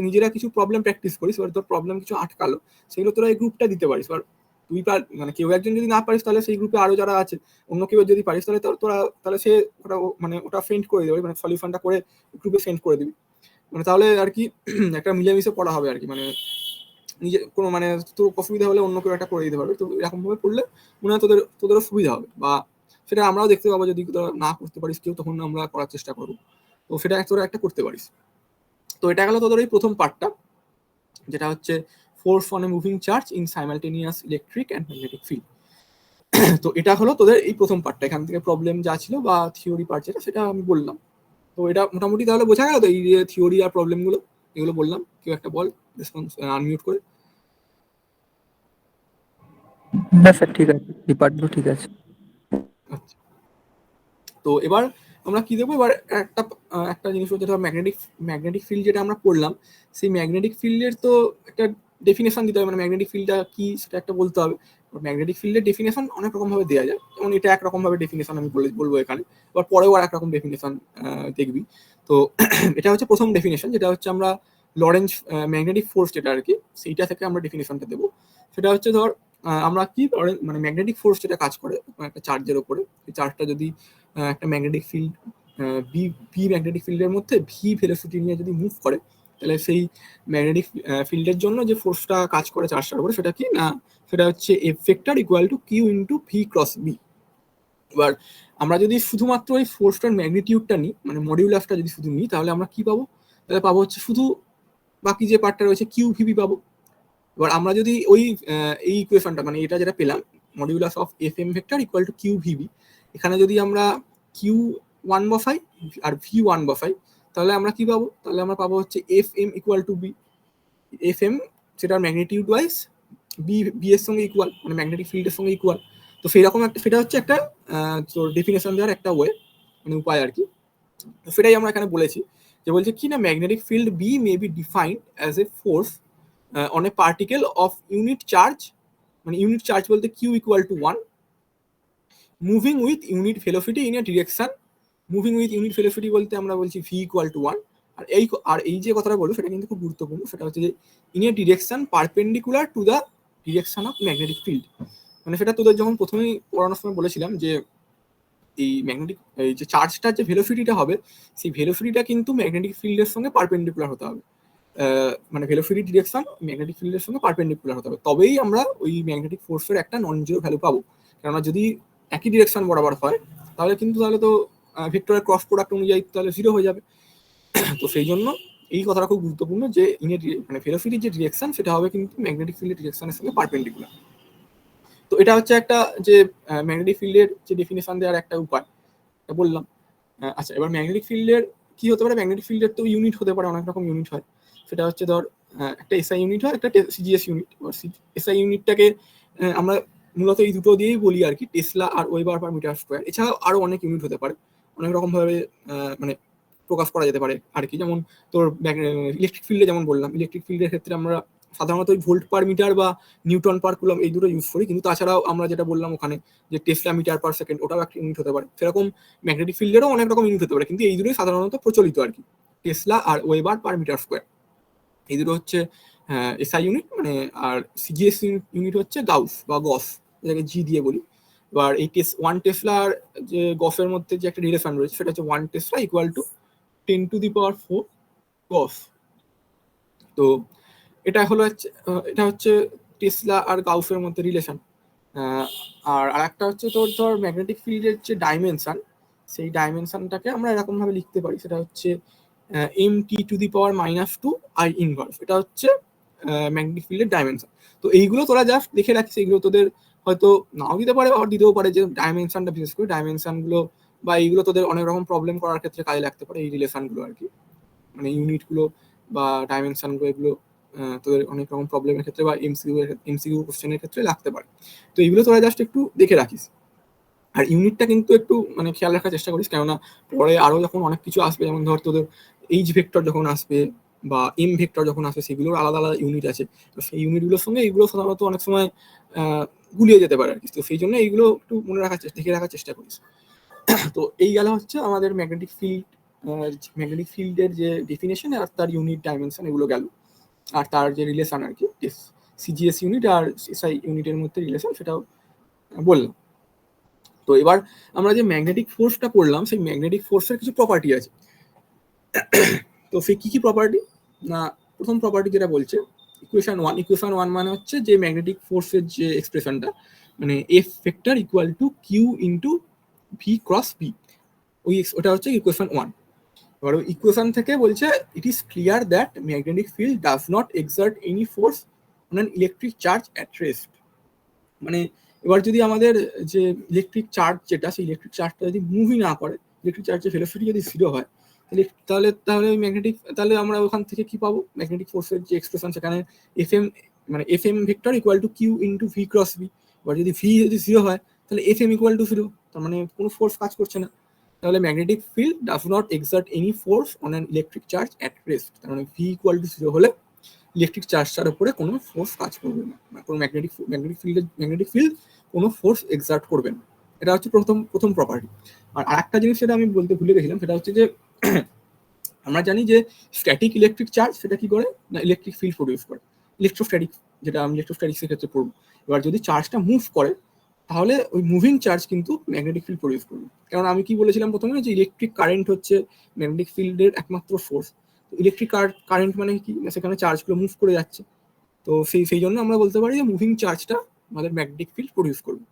নিজেরা কিছু প্রবলেম প্র্যাকটিস করিস, এবার তোর প্রবলেম কিছু আটকালো সেগুলো তোরা এই গ্রুপটা দিতে পারিস। এবার তুই মানে কেউ একজন যদি না পারিস তাহলে সেই গ্রুপে আরো যারা আছে অন্য কেউ যদি পারিস তাহলে তোরা তাহলে সে মানে ওটা সেন্ড করে দেবে, মানে সলিউশনটা করে গ্রুপে সেন্ড করে দিবি, মানে তাহলে আর কি একটা মিলেমিশে পড়া হবে আর কি, মানে নিজে কোনো মানে তোর অসুবিধা হলে অন্য কেউ একটা করে দিতে পারবে। তো এরকম ভাবে পড়লে মনে হয় তোদেরও সুবিধা হবে, বা সেটা আমরাও দেখতে পাবো যদি তোরা না করতে পারিস কেউ, তখন আমরা করার চেষ্টা করবো। তো সেটা তোরা একটা করতে পারিস। তো এটা গেল তোদের এই প্রথম পার্টটা, যেটা হচ্ছে force on a moving charge in simultaneous electric and magnetic field. তো এটা হলো তোদের এই প্রথম পার্টটা, এখান থেকে প্রবলেম যা ছিল বা থিওরি পার্ট যেটা সেটা আমি বললাম। তো এটা মোটামুটি তাহলে বোঝা গেল তো, এই যে থিওরি আর প্রবলেমগুলো এগুলো বললাম, কেউ একটা বল রেসপন্স আনমিউট করে। না স্যার ঠিক আছে, ডিপার্টমেন্ট ঠিক আছে। আচ্ছা, তো এবার আমরা কি দেবো, এবার একটা জিনিস হচ্ছে ধর ম্যাগনেটিক ফিল্ড যেটা আমরা পড়লাম, সেই ম্যাগনেটিক ফিল্ডের তো একটা ডেফিনেশন দিতে হবে, মানে ম্যাগনেটিক ফিল্ডটা কি সেটা একটা বলতে হবে। ম্যাগনেটিক ফিল্ডের ডেফিনেশন অনেক রকম ভাবে দেওয়া যায়, যেমন এটা একরকম ভাবে ডেফিনেশন আমি বলবো এখানে, আবার পরেও আর একরকম ডেফিনেশন দেখবি। তো এটা হচ্ছে প্রথম ডেফিনেশন, যেটা হচ্ছে আমরা লরেন্জ ম্যাগনেটিক ফোর্স যেটা আর কি, সেইটা থেকে আমরা ডেফিনেশনটা দেবো। সেটা হচ্ছে ধর আমরা কি মানে ম্যাগনেটিক ফোর্স যেটা কাজ করে একটা চার্জের ওপরে, এই চার্জটা যদি একটা ম্যাগনেটিক ফিল্ড বি ম্যাগনেটিক ফিল্ডের মধ্যে ভি ভেলোসিটি নিয়ে যদি মুভ করে, তাহলে সেই ম্যাগনেটিক ফিল্ডের জন্য যে ফোর্সটা কাজ করে চার্জটার উপরে সেটা কি না, সেটা হচ্ছে F vector equal to Q into V cross B. এবার আমরা যদি শুধুমাত্র ওই ফোর্সটার ম্যাগনিটিউডটা নিই, মানে মডিউলাসটা যদি শুধু নিই, তাহলে আমরা কি পাবো, তাহলে পাবো হচ্ছে শুধু বাকি যে পার্টটা রয়েছে কিউ ভিবি পাবো। এবার আমরা যদি ওই এই ইকুয়েশনটা মানে এটা যেটা পেলাম modulus of F M vector equal to q v B, এখানে যদি আমরা কিউ ওয়ান বসাই আর ভি ওয়ান বসাই, তাহলে আমরা কি পাবো, তাহলে আমরা পাবো হচ্ছে F M equal to B. F M সেটার ম্যাগনিটিউড ওয়াইজ বি এর সঙ্গে ইকুয়াল, মানে ম্যাগনেটিক ফিল্ডের সঙ্গে ইকুয়াল। তো সেরকম একটা, সেটা হচ্ছে একটা তোর ডেফিনেশন দেওয়ার একটা ওয়ে, মানে উপায় আর কি। তো সেটাই আমরা এখানে বলেছি, যে বলছে কি না magnetic field B may be defined as a force on a particle of unit charge, মানে ইউনিট চার্জ বলতে q equal to 1, moving with unit velocity in a direction. Moving with unit velocity বলতে আমরা বলছি V equal to 1। আর এই যে কথাটা বলবো সেটা কিন্তু খুব গুরুত্বপূর্ণ, সেটা হচ্ছে যে in a direction perpendicular to the direction of magnetic field. মানে সেটা তোদের যখন প্রথমেই পড়ানোর সময় বলেছিলাম যে এই ম্যাগনেটিক এই যে চার্জটার যে ভেলোসিটিটা হবে, সেই ভেলোসিটিটা কিন্তু ম্যাগনেটিক ফিল্ডের সঙ্গে পারপেন্ডিকুলার হতে হবে। মানে ভেলোসিটি ডিরেকশন ম্যাগনেটিক ফিল্ডের সঙ্গে পারপেন্ডিকুলার হতে হবে, তবেই আমরা ওই ম্যাগনেটিক ফোর্সের একটা নন জিরো ভ্যালু পাবো। কেননা যদি একই ডিরেকশন বরাবর হয় তাহলে তো ভেক্টরের ক্রস প্রোডাক্ট অনুযায়ী তাহলে জিরো হয়ে যাবে। তো সেই জন্য এই কথাটা খুব গুরুত্বপূর্ণ যে মানে ভেলোসিটির যে ডিরেকশন সেটা হবে কিন্তু ম্যাগনেটিক ফিল্ডের ডিরেকশনের সঙ্গে পারপেন্ডিকুলার। তো এটা হচ্ছে একটা যে ম্যাগনেটিক ফিল্ডের যে ডেফিনেশন দেওয়ার একটা উপায়, এটা বললাম। আচ্ছা, এবার ম্যাগনেটিক ফিল্ডের কি হতে পারে, ম্যাগনেটিক ফিল্ডের তো ইউনিট হতে পারে, অনেক রকম ইউনিট হয়। সেটা হচ্ছে ধর একটা এসআই ইউনিট হয়, একটা সিজিএস ইউনিট। এসআই ইউনিটটাকে আমরা মূলত এই দুটো দিয়েই বলি আর কি, টেসলা আর ওয়েবার পার মিটার স্কোয়ার। এছাড়াও আরো অনেক ইউনিট হতে পারে, অনেক রকম ভাবে মানে প্রকাশ করা যেতে পারে আর কি। যেমন তোর ইলেকট্রিক ফিল্ডে যেমন বললাম, ইলেকট্রিক ফিল্ডের ক্ষেত্রে আমরা সাধারণত ওই ভোল্ট পার মিটার বা নিউটন পার কুলম এই দুটো ইউজ করি, কিন্তু তাছাড়াও আমরা যেটা বললাম ওখানে যে টেসলা মিটার পার সেকেন্ড, ওটাও একটা ইউনিট হতে পারে। সেরকম ম্যাগনেটিক ফিল্ডেরও অনেক রকম ইউনিট হতে পারে, কিন্তু এই দুটোই সাধারণত প্রচলিত আর কি, টেসলা আর ওয়েবার পার মিটার স্কোয়ার। এই দুটো হচ্ছে এসআই ইউনিট, মানে আর সিজিএস ইউনিট হচ্ছে গাউস বা গস, যেটাকে জি দিয়ে বলি। এবার এই ওয়ান টেসলার যে গসের মধ্যে যে একটা রিলেশন রয়েছে সেটা হচ্ছে ওয়ান টেসলা ইকুয়াল টু 10⁴ গস। তো এটা হচ্ছে টেসলা আর গাউসের মধ্যে রিলেশন। আর আরেকটা হচ্ছে তোর ধর ম্যাগনেটিক ফিল্ডের যে ডাইমেনশন, সেই ডাইমেনশনটাকে আমরা এরকম ভাবে লিখতে পারি, সেটা হচ্ছে mt⁻⁻2 I ইনভার্স। এটা হচ্ছে ম্যাগনেটিক ফিল্ডের ডাইমেনশন। তো এইগুলো তোরা জাস্ট দেখে রাখিস, এইগুলো তোদের হয়তো নাও দিতে পারে আবার দিতেও পারে, যে ডাইমেনশনটা বিশেষ করে ডাইমেনশনগুলো বা এইগুলো তোদের অনেক রকম প্রবলেম করার ক্ষেত্রে কাজে লাগতে পারে, এই রিলেশনগুলো আর কি, মানে ইউনিটগুলো বা ডাইমেনশনগুলো, এগুলো তোদের অনেক রকম প্রবলেমের ক্ষেত্রে বা এমসিকিউ কোশ্চেনের ক্ষেত্রে লাগতে পারে। তো এইগুলো তোরা জাস্ট একটু দেখে রাখিস। আর ইউনিটটা কিন্তু একটু মানে খেয়াল রাখার চেষ্টা করিস, কেননা পরে আরো যখন অনেক কিছু আসবে, যেমন ধর তোদের এইচ ভেক্টর যখন আসবে বা এম ভেক্টর যখন আসবে, সেগুলোর আলাদা আলাদা ইউনিট আছে। তো সেই ইউনিটগুলোর সঙ্গে এইগুলো সাধারণত অনেক সময় গুলিয়ে যেতে পারে আর কি। তো সেই জন্য এইগুলো একটু মনে রাখার দেখে রাখার চেষ্টা করিস। তো এই গেল হচ্ছে আমাদের ম্যাগনেটিক ফিল্ডের যে ডেফিনেশন আর তার ইউনিট ডাইমেনশন, এগুলো গেল। আর তার যে রিলেশন আর কি, সিজিএস ইউনিট আর এসআই ইউনিটের মধ্যে রিলেশন, সেটাও বললাম। তো এবার আমরা যে ম্যাগনেটিক ফোর্সটা পড়লাম, সেই ম্যাগনেটিক ফোর্সের কিছু প্রপার্টি আছে। তো সেই কি প্রপার্টি না, প্রথম প্রপার্টি যেটা বলছে ইকুয়েশন ওয়ান মানে হচ্ছে যে ম্যাগনেটিক ফোর্সের যে এক্সপ্রেশনটা, মানে F vector equal to Q into V cross B, ওটা হচ্ছে ইকুয়েশন 1। এবার ইকুয়েশন থেকে বলছে it is clear that magnetic field does not exert any force on an electric charge at rest. মানে এবার যদি আমাদের যে ইলেকট্রিক চার্জ যেটা, সেই ইলেকট্রিক চার্জটা যদি মুভই না করে, ইলেকট্রিক চার্জের ভেলোসিটি যদি 0 হয়, তাহলে ওই তাহলে আমরা ওখান থেকে কি পাবো, ম্যাগনেটিক ফোর্সের যে এক্সপ্রেশন, সেখানে F M vector equal to Q into V cross B. এবার যদি ভি যদি 0 হয় তাহলে এফ এম ইকুয়াল টু 0, তার মানে কোনো ফোর্স কাজ করছে না। তাহলে magnetic field does not exert any force on an electric charge at rest, তার মানে ভি ইকুয়াল টু 0 হলে ইলেকট্রিক চার্জটার উপরে কোনো ফোর্স কাজ করবে না, কোনো ম্যাগনেটিক ফিল্ড কোনো ফোর্স এক্সার্ট করবে না। এটা হচ্ছে প্রথম প্রপার্টি। আর আরেকটা জিনিস সেটা আমি বলতে ভুলে গেছিলাম, সেটা হচ্ছে যে আমরা জানি যে স্ট্যাটিক ইলেকট্রিক চার্জ সেটা কি করে না ইলেকট্রিক ফিল্ড প্রডিউস করে। ইলেকট্রোস্ট্যাটিক, যেটা আমি ইলেকট্রোস্ট্যাটিক্সের ক্ষেত্রে পড়বো। এবার যদি চার্জটা মুভ করে তাহলে ওই মুভিং চার্জ কিন্তু ম্যাগনেটিক ফিল্ড প্রডিউস করবে। কারণ আমি কি বলেছিলাম প্রথমে, যে ইলেকট্রিক কারেন্ট হচ্ছে ম্যাগনেটিক ফিল্ডের একমাত্র ফোর্স। ইলেকট্রিক কারেন্ট মানে কি, সেখানে চার্জগুলো মুভ করে যাচ্ছে। তো সেই জন্য আমরা বলতে পারি যে মুভিং চার্জটা আমাদের ম্যাগনেটিক ফিল্ড প্রডিউস করবে।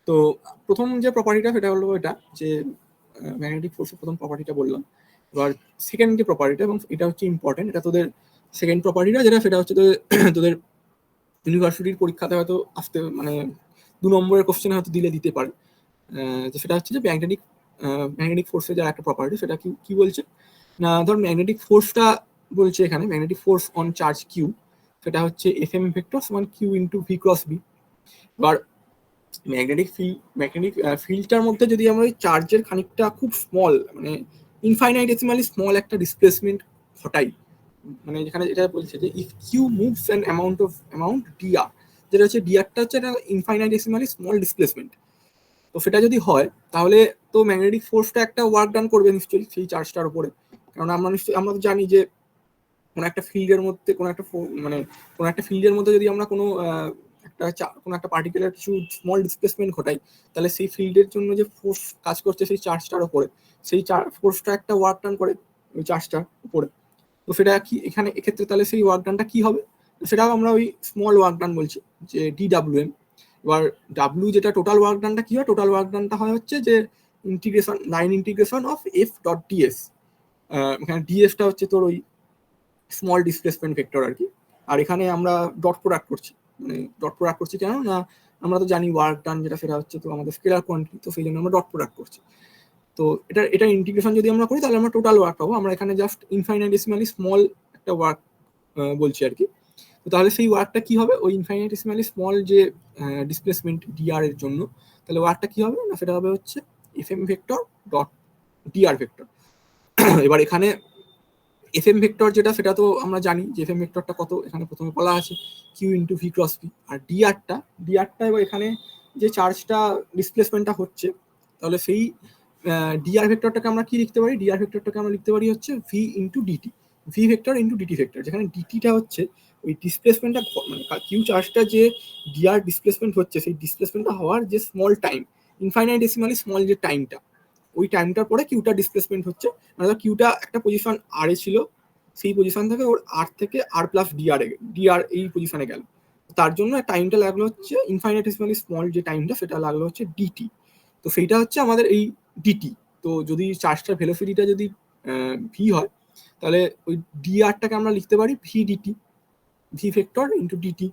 তো প্রথম যে প্রপার্টিটা সেটা হলো এটা, যে ম্যাগনেটিক ফোর্সের প্রথম প্রপার্টিটা বললাম। এবার সেকেন্ড যে প্রপার্টিটা, এবং এটা হচ্ছে ইম্পর্টেন্ট, এটা তোদের সেকেন্ড প্রপার্টিটা যেটা, সেটা হচ্ছে তোদের ইউনিভার্সিটির পরীক্ষাতে হয়তো আসতে মানে 2 নম্বরের কোশ্চেন হয়তো দিতে পারে। সেটা হচ্ছে যে ম্যাগনেটিক ফোর্সের যার একটা প্রপার্টি, সেটা কি বলছে না, ধর ম্যাগনেটিক ফোর্সটা বলছে এখানে, magnetic force on charge Q, সেটা হচ্ছে এফএম ভেক্টর সমান Q into V cross B. এবার ম্যাগনেটিক ফিল্ডটার মধ্যে যদি আমরা ওই চার্জের খানিকটা খুব স্মল, মানে ইনফাইনাইটেসিমালি স্মল একটা ডিসপ্লেসমেন্ট ঘটাই, মানে যেখানে এটা বলছে যে if Q moves an amount DR, যেটা হচ্ছে ডিআরটা হচ্ছে একটা ইনফাইনাইটেসিমালি স্মল ডিসপ্লেসমেন্ট। তো সেটা যদি হয় তাহলে তো ম্যাগনেটিক ফোর্সটা একটা ওয়ার্ক ডান করবে নিশ্চয়ই সেই চার্জটার উপরে। কারণ আমরা তো জানি যে কোনো একটা ফিল্ডের মধ্যে কোনো একটা ফিল্ডের মধ্যে যদি আমরা কোনো একটা পার্টিকুলার কিছু স্মল ডিসপ্লেসমেন্ট ঘটাই, তাহলে সেই ফিল্ডের জন্য যে ফোর্স কাজ করছে সেই চার্জটার উপরে, সেই ফোর্সটা একটা ওয়ার্ক ডান করে ওই চার্জটার উপরে। তো সেটা কি এক্ষেত্রে তাহলে সেই ওয়ার্ক ডানটা কি হবে, সেটাও আমরা ওই স্মল ওয়ার্ক ডান বলছি, যে DWM। এবার ডাব্লিউ যেটা টোটাল ওয়ার্ক ডানটা কি হয়, টোটাল ওয়ার্ক ডানটা হয় হচ্ছে যে line integration of F dot DS. এখানে ডিএসটা হচ্ছে তোর ওই স্মল ডিসপ্লেসমেন্ট ভেক্টর আর কি। আর এখানে আমরা ডট প্রোডাক্ট করছি কেন না, আমরা তো জানি ওয়ার্ক ডান যেটা, সেটা হচ্ছে তো আমাদের স্কেলার কোয়ান্টিটি, তো সেই জন্য আমরা ডট প্রোডাক্ট করছি। তো এটা ইন্টিগ্রেশন যদি আমরা করি তাহলে আমরা টোটাল ওয়ার্ক পাবো। আমরা এখানে জাস্ট ইনফাইনাইটেসিমালি স্মল একটা ওয়ার্ক বলছি আর কি। তো তাহলে সেই ওয়ার্কটা কি হবে, ওই ইনফাইনাইটেসিমালি স্মল যে ডিসপ্লেসমেন্ট ডিআর এর জন্য, তাহলে ওয়ার্কটা কি হবে না, সেটা হবে হচ্ছে FM vector dot DR vector. এবার এখানে এফএম ভেক্টর যেটা, সেটা তো আমরা জানি যে এফএম ভেক্টরটা কত, এখানে প্রথমে বলা আছে q into V cross p. আর ডিআরটা এবার এখানে যে চার্জটা ডিসপ্লেসমেন্টটা হচ্ছে, তাহলে সেই ডিআর ভেক্টরটাকে আমরা কি লিখতে পারি, ডিআর ভেক্টরটাকে আমরা লিখতে পারি হচ্ছে V into DT, V vector into DT vector, যেখানে ডিটিটা হচ্ছে ওই ডিসপ্লেসমেন্টটা, মানে কিউ চার্জটা যে ডিআর ডিসপ্লেসমেন্ট হচ্ছে, সেই ডিসপ্লেসমেন্টটা হওয়ার যে স্মল টাইম, ইনফাইনাইটেসিমালি স্মল যে টাইমটা, ওই টাইমটার পরে কিউটা ডিসপ্লেসমেন্ট হচ্ছে। মানে কিউটা একটা পজিশন আর এ ছিল, সেই পজিশন থেকে ওর আর থেকে আর প্লাস ডিআর এই পজিশনে গেল, তার জন্য টাইমটা লাগলো হচ্ছে ইনফাইনাইটেসিমালি স্মল যে টাইমটা, সেটা লাগলো হচ্ছে ডিটি। তো সেইটা হচ্ছে আমাদের এই ডিটি। তো যদি চার্জটার ভেলোসিটিটা যদি ভি হয়, তাহলে ওই ডিআরটাকে আমরা লিখতে পারি V DT, V vector into DT.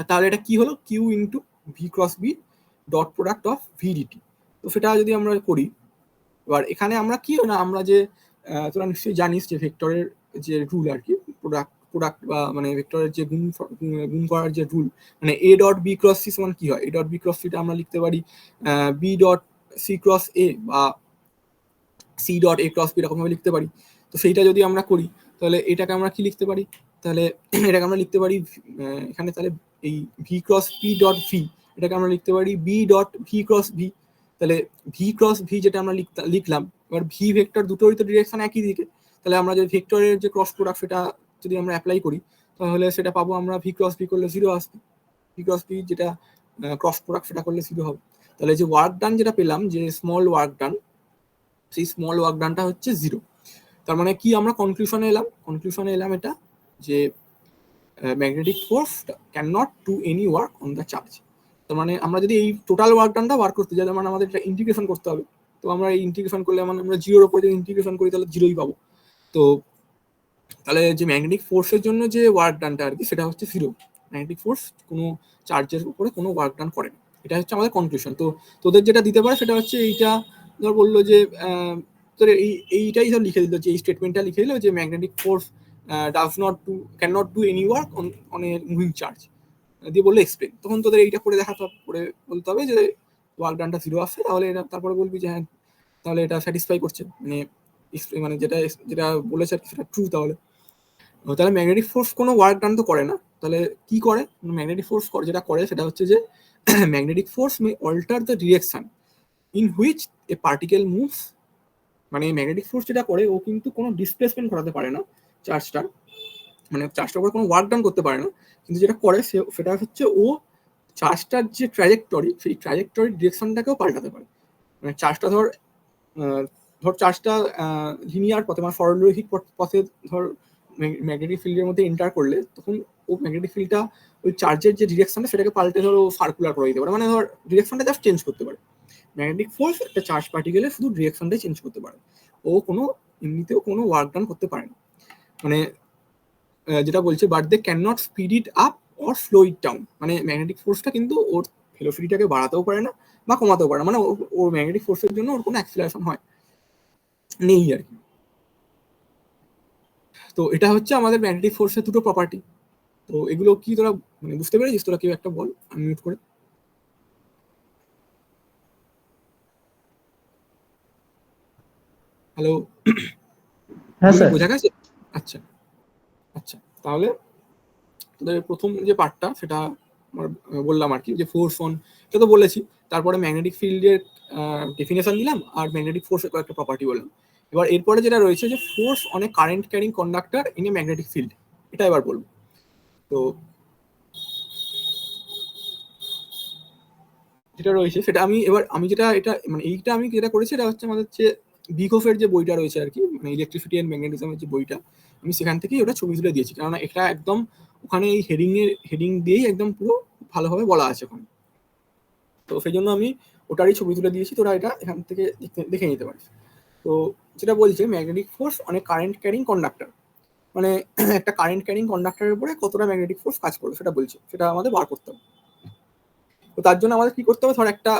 তাহলে এটা কি হলো, Q into V cross B dot product of V DT. তো সেটা যদি আমরা করি, এবার এখানে আমরা কি না, আমরা যে তোরা নিশ্চয়ই জানিস যে ভেক্টরের যে রুল আর কি, প্রোডাক্ট বা মানে ভেক্টরের যে গুণ করার যে রুল, মানে A dot B cross C সমান কি হয়, এ ডট বি ক্রস সিটা আমরা লিখতে পারি B dot C cross A বা C dot A cross B, এরকম ভাবে লিখতে পারি। তো সেইটা যদি আমরা করি, তাহলে এটাকে আমরা কি লিখতে পারি, তাহলে এটাকে আমরা লিখতে পারি এখানে, তাহলে এই V cross P dot V, এটাকে আমরা লিখতে পারি B dot V cross V. তাহলে ভি ক্রস ভি যেটা আমরা লিখলাম, এবার ভি ভেক্টর দুটোরই তো ডিরেকশন একই দিকে, তাহলে আমরা যে ভেক্টরের যে ক্রস প্রোডাক্ট সেটা যদি আমরা অ্যাপ্লাই করি, তাহলে সেটা পাবো আমরা ভি ক্রস ভি করলে 0 আসবে, ভি ক্রস ভি যেটা ক্রস প্রোডাক্ট সেটা করলে 0 হবে। তাহলে যে ওয়ার্ক ডান যেটা পেলাম, যে স্মল ওয়ার্ক ডান, সেই স্মল ওয়ার্ক ডানটা হচ্ছে 0। তার মানে কি আমরা কনক্লুশনে এলাম এটা, যে magnetic force can not do any work on the charge. তার মানে আমরা যদি এই টোটাল ওয়ার্ক ডানটা ওয়ার্ক করতে যাই, মানে আমাদের এটা ইন্টিগ্রেশন করতে হবে। তো আমরা এই ইন্টিগ্রেশন করলে আমরা 0-র উপরে যদি ইন্টিগ্রেশন করি তাহলে 0ই পাবো। তো তাহলে যে ম্যাগনেটিক ফোর্সের জন্য যে ওয়ার্ক ডানটা আর কি, সেটা হচ্ছে 0। ম্যাগনেটিক ফোর্স কোনো চার্জের উপরে কোনো ওয়ার্ক ডান করে না, এটা হচ্ছে আমাদের কনক্লুশন। তো তোদের যেটা দিতে পারে সেটা হচ্ছে এইটা, ধর বললো যে তোর এইটাই ধর লিখে দিল, যে এই স্টেটমেন্টটা লিখে দিল যে magnetic force can not do any work on a moving charge, দিয়ে বললো এক্সপ্লেন। তখন তোদের এইটা করে দেখাতে হবে, করে বলতে হবে যে ওয়ার্ক ডানটা 0 আসছে, তাহলে এটা তারপরে বলবি যে হ্যাঁ তাহলে এটা স্যাটিসফাই করছে, মানে যেটা বলেছে সেটা ট্রু। তাহলে তাহলে ম্যাগনেটিক ফোর্স কোনো ওয়ার্ক ডান তো করে না, তাহলে কি করে? ম্যাগনেটিক ফোর্স যেটা করে সেটা হচ্ছে যে magnetic force may alter the direction in which a particle moves. মানে ম্যাগনেটিক ফোর্স যেটা করে ও কিন্তু কোনো ডিসপ্লেসমেন্ট ঘটাতে পারে না চার্জটার, মানে চার্জটার উপরে কোনো ওয়ার্ক ডান করতে পারে না, কিন্তু যেটা করে সেটা হচ্ছে ও চার্জটার যে ট্র্যাজেক্টরি সেই ট্র্যাজেক্টরির ডিরেকশনটাকেও পাল্টাতে পারে। মানে চার্জটা ধর চার্জটা লিনিয়ার পথে মানে সরলরৈখিক পথে ধর ম্যাগনেটিক ফিল্ডের মধ্যে এন্টার করলে তখন ও ম্যাগনেটিক ফিল্ডটা ওই চার্জের যে ডিরেকশনটা সেটাকে পাল্টে ধর ও সার্কুলার করে দিতে পারে, মানে ধর ডিরেকশনটা জাস্ট চেঞ্জ করতে পারে। ম্যাগনেটিক ফোর্স একটা চার্জ পার্টিকেলের শুধু ডিরেকশনটাই চেঞ্জ করতে পারে, ও কোনো এমনিতেও কোনো ওয়ার্ক ডান করতে পারে না। মানে যেটা বলছে but they can not speed it up or slow it down, মানে ম্যাগনেটিক ফোর্সটা কিন্তু ওর ভেলোসিটিটাকে বাড়াতেও পারে না বা কমাতেও পারে না, মানে ওর ম্যাগনেটিক ফোর্সের জন্য ওর কোনো অ্যাক্সিলারেশন হয় নেই আর কি। তো এটা হচ্ছে আমাদের ম্যাগনেটিক ফোর্সের দুটো প্রপার্টি। তো এগুলো কি তোরা মানে বুঝতে পেরেছিস? তোরা কেউ একটা বল, আমি মিউট করে। হ্যালো, হ্যাঁ স্যার। বোঝা গেছে? আচ্ছা আচ্ছা, তাহলে তোদের প্রথম যে পার্টটা সেটা আমার বললাম আর কি, যে ফোর্স অন এটা তো বলেছি, তারপরে ম্যাগনেটিক ফিল্ডের ডেফিনেশন দিলাম আর ম্যাগনেটিক ফোর্সের কয়েকটা প্রপার্টি বললাম। এবার এরপরে যেটা রয়েছে যে force on a current carrying conductor in a magnetic field, এটা এবার বলবো। তো যেটা রয়েছে সেটা আমি যেটা এটা মানে এইটা আমি যেটা করেছি এটা হচ্ছে আমাদের যে বিকোফের যে বইটা রয়েছে আর কি, মানে ইলেকট্রিসিটি অ্যান্ড ম্যাগনেটিজমের যে বইটা, আমি সেখান থেকেই ওটা ছবি তুলে দিয়েছি, কারণ এটা একদম ওখানে এই হেডিং দিয়েই একদম পুরো ভালোভাবে বলা আছে ওখানে। তো সেই জন্য আমি ওটারই ছবি তুলে দিয়েছি, তোরা এটা এখান থেকে দেখে নিতে পারিস। তো যেটা বলছে ম্যাগনেটিক ফোর্স অনেক কারেন্ট ক্যারিং কন্ডাক্টর, মানে একটা কারেন্ট ক্যারিং কন্ডাক্টরের উপরে কতটা ম্যাগনেটিক ফোর্স কাজ করবে সেটা বলছে, সেটা আমাদের বার করতে হবে। তো তার জন্য আমাদের কি করতে হবে, ধর একটা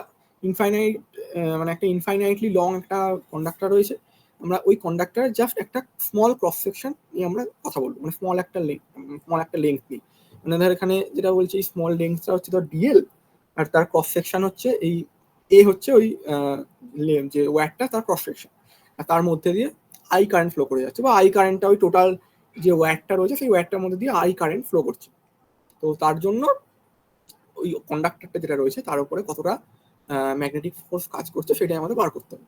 মানে একটা ইনফাইনাইটলি লং একটা কন্ডাক্টর রয়েছে, আমরা ওই কন্ডাক্টরের জাস্ট একটা স্মল ক্রস সেকশন নিয়ে আমরা কথা বলবো, মানে স্মল একটা লেন্থ নিই। মানে ধর এখানে যেটা বলছি এই স্মল লেন্থটা হচ্ছে ধর ডিএল, আর তার ক্রস সেকশন হচ্ছে এই এ হচ্ছে ওই যে ওয়্যারটা তার ক্রস সেকশন, আর তার মধ্যে দিয়ে আই কারেন্ট ফ্লো করে যাচ্ছে, বা আই কারেন্টটা ওই টোটাল যে ওয়্যারটা রয়েছে সেই ওয়্যারটার মধ্যে দিয়ে আই কারেন্ট ফ্লো করছে। তো তার জন্য ওই কন্ডাক্টরটা যেটা রয়েছে তার উপরে কতটা ম্যাগনেটিক ফোর্স কাজ করছে সেটাই আমাদের বার করতে হবে।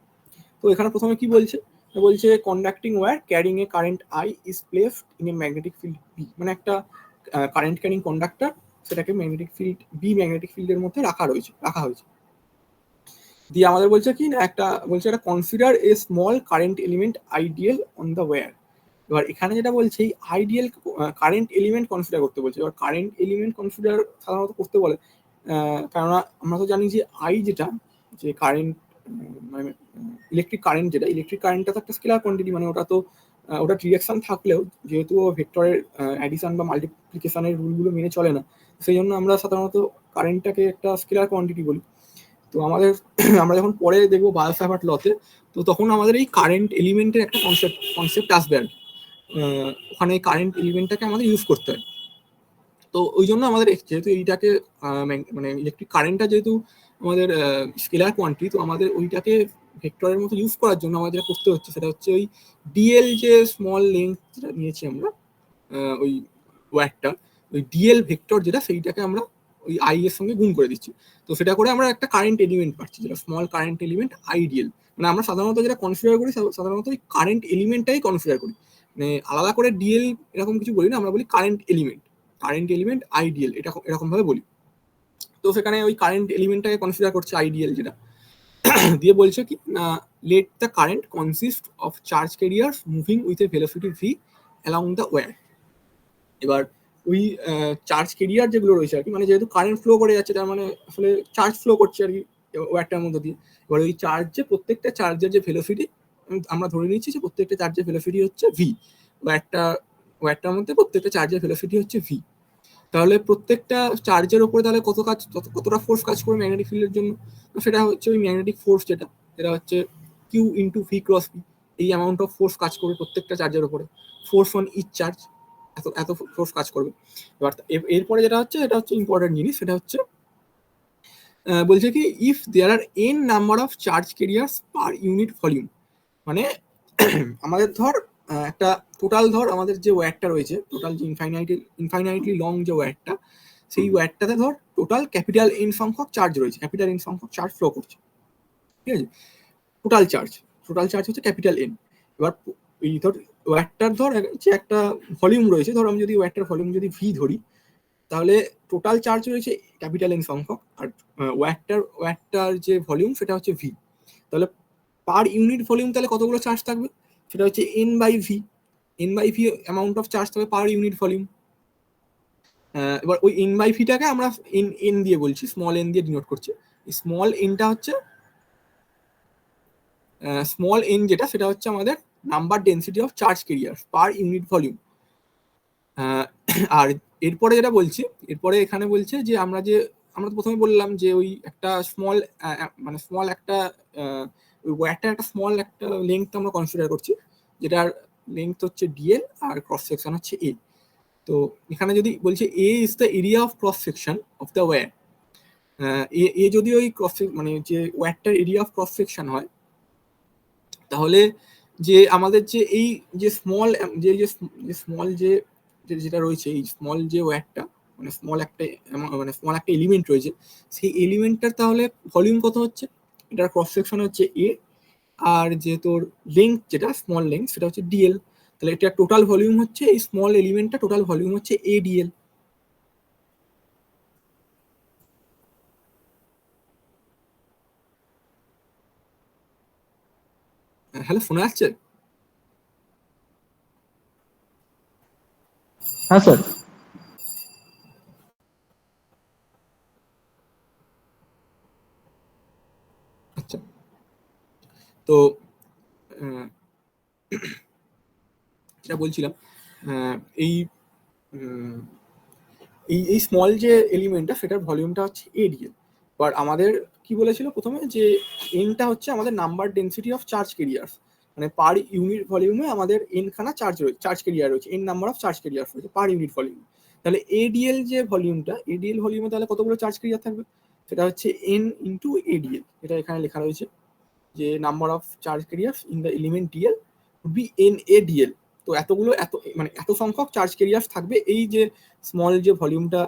তো এখানে প্রথমে কি বলছে, বলছে conducting wire carrying a current I is placed in a magnetic field B, মানে একটা কারেন্ট ক্যারিং কন্ডাক্টর সেটাকে ম্যাগনেটিক ফিল্ডের মধ্যে রাখা হয়েছে। দিয়ে আমাদের বলছে কি না একটা consider a small current element IDL on the wire. এবার এখানে যেটা বলছে এই আইডিয়াল কারেন্ট এলিমেন্ট কনসিডার করতে বলছে। এবার কারেন্ট এলিমেন্ট কনসিডার সাধারণত করতে বলে কেননা আমরা তো জানি যে আই যেটা যে কারেন্ট মানে ইলেকট্রিক কারেন্টটা তো একটা স্কেলার কোয়ান্টিটি, মানে ওটা ডিরেকশন থাকলেও যেহেতু ভেক্টরের অ্যাডিশন বা মাল্টিপ্লিকেশনের রুলগুলো মেনে চলে না, সেই জন্য আমরা সাধারণত কারেন্টটাকে একটা স্কেলার কোয়ান্টিটি বলি। তো আমরা যখন পরে দেখবো বায়োসাভার্ট লতে, তো তখন আমাদের এই কারেন্ট এলিমেন্টের একটা কনসেপ্ট আসবে আর কি, ওখানে এই কারেন্ট এলিমেন্টটাকে আমাদের ইউজ করতে হয়। তো ওই জন্য আমাদের যেহেতু এইটাকে মানে ইলেকট্রিক কারেন্টটা যেহেতু আমাদের স্কেলার কোয়ান্টিটি, তো আমাদের ওইটাকে ভেক্টরের মতো ইউজ করার জন্য আমাদের যেটা করতে হচ্ছে সেটা হচ্ছে ওই ডিএল যে স্মল লেন্থ যেটা নিয়েছি আমরা ওই ওয়্যারটা, ওই ডিএল ভেক্টর যেটা সেইটাকে আমরা ওই আই এর সঙ্গে গুণ করে দিচ্ছি। তো সেটা করে আমরা একটা কারেন্ট এলিমেন্ট পাচ্ছি যেটা স্মল কারেন্ট এলিমেন্ট আইডিয়াল। মানে আমরা সাধারণত যেটা কনসিডার করি সাধারণত ওই কারেন্ট এলিমেন্টটাই কনসিডার করি, মানে আলাদা করে ডিএল এরকম কিছু বলি না, আমরা বলি কারেন্ট এলিমেন্ট আইডিয়াল, এটা এরকম ভাবে বলি। তো সেখানে ওই কারেন্ট এলিমেন্টটাকে কনসিডার করছে আইডিয়াল যেটা, দিয়ে বলছে কি না let the current consist of charge carriers moving with a velocity V along the wire. এবার ওই চার্জ ক্যারিয়ার যেগুলো রয়েছে আর কি, মানে যেহেতু কারেন্ট ফ্লো করে যাচ্ছে তার মানে আসলে চার্জ ফ্লো করছে আর কি ওয়্যারটার মধ্যে দিয়ে। এবার ওই প্রত্যেকটা চার্জের যে ভেলোসিটি আমরা ধরে নিচ্ছি যে প্রত্যেকটা চার্জের ভেলোসিটি হচ্ছে ভি, ওয়্যারটার মধ্যে প্রত্যেকটা চার্জের ভেলোসিটি হচ্ছে ভি। তাহলে প্রত্যেকটা চার্জের উপরে তাহলে কতটা ফোর্স কাজ করবে ম্যাগনেটিক ফিল্ডের জন্য, সেটা হচ্ছে ওই ম্যাগনেটিক ফোর্স যেটা হচ্ছে Q into V cross P, এই অ্যামাউন্ট অফ ফোর্স কাজ করবে প্রত্যেকটা চার্জের উপরে, ফোর্স অন ইচ চার্জ এত ফোর্স কাজ করবে। এবার এরপরে যেটা হচ্ছে এটা হচ্ছে ইম্পর্টেন্ট জিনিস, সেটা হচ্ছে বলছে কি if there are N number of charge carriers per unit volume, মানে আমাদের ধর একটা টোটাল ধর আমাদের যে ওয়্যারটা রয়েছে, টোটাল যে ইনফাইনাইটলি লং যে ওয়্যারটা, সেই ওয়্যারটাতে ধর টোটাল ক্যাপিটাল এন সংখ্যক চার্জ রয়েছে, ক্যাপিটাল এন সংখ্যক চার্জ ফ্লো করছে, ঠিক আছে? টোটাল চার্জ হচ্ছে ক্যাপিটাল এন। এবার এই ধর ওয়্যারটার ধর যে একটা ভলিউম রয়েছে, ধর আমি যদি ওয়্যারটার ভলিউম যদি ভি ধরি, তাহলে টোটাল চার্জ রয়েছে ক্যাপিটাল এন সংখ্যক, আর ওয়্যারটার যে ভলিউম সেটা হচ্ছে ভি। তাহলে পার ইউনিট ভলিউম তাহলে কতগুলো চার্জ থাকবে, সেটা হচ্ছে N by V amount of charge থাকবে পার ইউনিট ভলিউম। এবার ওই এন বাই ভিটাকে আমরা এন দিয়ে বলছি, স্মল এন দিয়ে ডিনোট করছি। স্মল এনটা হচ্ছে স্মল এন যেটা, সেটা হচ্ছে আমাদের number density of charge carrier per unit volume. আর এরপরে যেটা বলছি, এরপরে এখানে বলছে যে আমরা তো প্রথমে বললাম যে ওই একটা স্মল একটা ওয়্যারটার একটা স্মল একটা লেন্থ আমরা কনসিডার করছি, যেটার লেন্থ হচ্ছে ডিএল আর ক্রস সেকশন হচ্ছে এ। তো এখানে যদি বলছে A is the area of cross section of the wire, A যদি ওই মানে যে ওয়্যারটার এরিয়া অফ ক্রস সেকশন হয়, তাহলে যে আমাদের যে এই যে স্মল যেটা রয়েছে, এই স্মল যে ওয়্যারটা মানে স্মল একটা এলিমেন্ট রয়েছে, সেই এলিমেন্টটার তাহলে ভলিউম কত হচ্ছে, এটার ক্রস সেকশন হচ্ছে এ, আর যে তোর লেংথ যেটা স্মল লেংথ সেটা হচ্ছে ডিএল। তাহলে এটা টোটাল ভলিউম হচ্ছে, এই স্মল এলিমেন্টটা টোটাল ভলিউম হচ্ছে এ ডিএল। হ্যালো, শোনা যাচ্ছে? হ্যাঁ স্যার। আচ্ছা, তো যেটা বলছিলাম, এই এই স্মল যে এলিমেন্টটা সেটার ভলিউমটা হচ্ছে এডিএল। বাট আমাদের কি বলেছিল প্রথমে, যে এনটা হচ্ছে আমাদের number density of charge carriers, মানে পার ইউনিট ভলিউমে আমাদের এন খানা চার্জ ক্যারিয়ার রয়েছে, N number of charge career রয়েছে পার ইউনিট ভলিউমে। তাহলে এডিএল যে ভলিউমটা, এডিএল ভলিউমে তাহলে কতগুলো চার্জ ক্যারিয়ার থাকবে, সেটা হচ্ছে এন ইন্টু এডিএল। এটা এখানে লেখা রয়েছে যে number of charge carriers in the element DL would be N ADL. তো এত সংখ্যক চার্জ ক্যারিয়ার থাকবে এই যে স্মল যে ভলিউমটা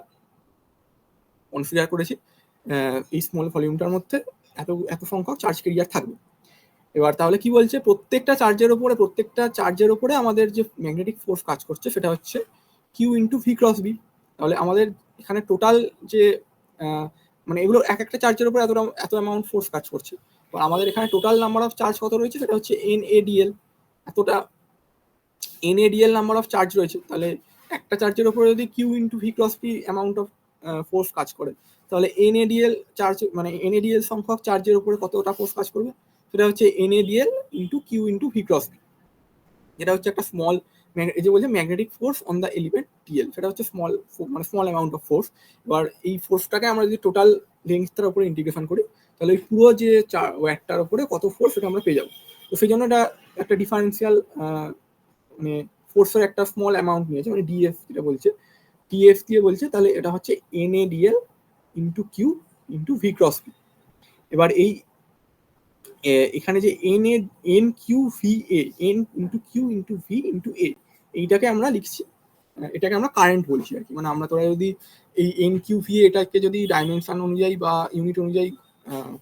কনসিডার করেছি, এই স্মল ভলিউমটার মধ্যে এত সংখ্যক চার্জ ক্যারিয়ার থাকবে। এবার তাহলে কি বলছে, প্রত্যেকটা চার্জের ওপরে আমাদের যে ম্যাগনেটিক ফোর্স কাজ করছে সেটা হচ্ছে Q into V cross B. তাহলে আমাদের এখানে টোটাল যে মানে এগুলো এক একটা চার্জের উপরে এত অ্যামাউন্ট ফোর্স কাজ করছে, আর আমাদের এখানে টোটাল নাম্বার অফ চার্জ কত রয়েছে, সেটা হচ্ছে এন এডিএল। এতটা N ADL number of charge রয়েছে, তাহলে একটা চার্জের উপরে যদি Q into V cross P amount of force কাজ করে, তাহলে এনএডিএল চার্জ মানে এনএডিএল সংখ্যক চার্জের উপরে কতটা ফোর্স কাজ করবে, সেটা হচ্ছে nAdl into q into V cross p. এটা হচ্ছে একটা স্মল, এই যে বলছে magnetic force on the element dl, সেটা হচ্ছে স্মল অ্যামাউন্ট অফ ফোর্স। এবার এই ফোর্সটাকে আমরা যদি টোটাল লেন্থটার উপরে ইন্টিগ্রেশন করি, তাহলে ওই পুরো যে ওয়্যারটার উপরে কত ফোর্স সেটা আমরা পেয়ে যাবো। তো সেই জন্য এটা একটা ডিফারেন্সিয়াল মানে ফোর্সের একটা স্মল অ্যামাউন্ট নিয়েছে, মানে ডিএফ যেটা বলছে, ডিএফ দিয়ে বলছে, তাহলে এটা হচ্ছে nAdl into q into V cross P. এবার এখানে যে n q v n into q into v into A, এইটাকে আমরা লিখছি, এটাকে আমরা কারেন্ট বলছি আর কি। মানে আমরা তোরা যদি এই এন কিউ ভি এটাকে যদি ডাইমেনশন অনুযায়ী বা ইউনিট অনুযায়ী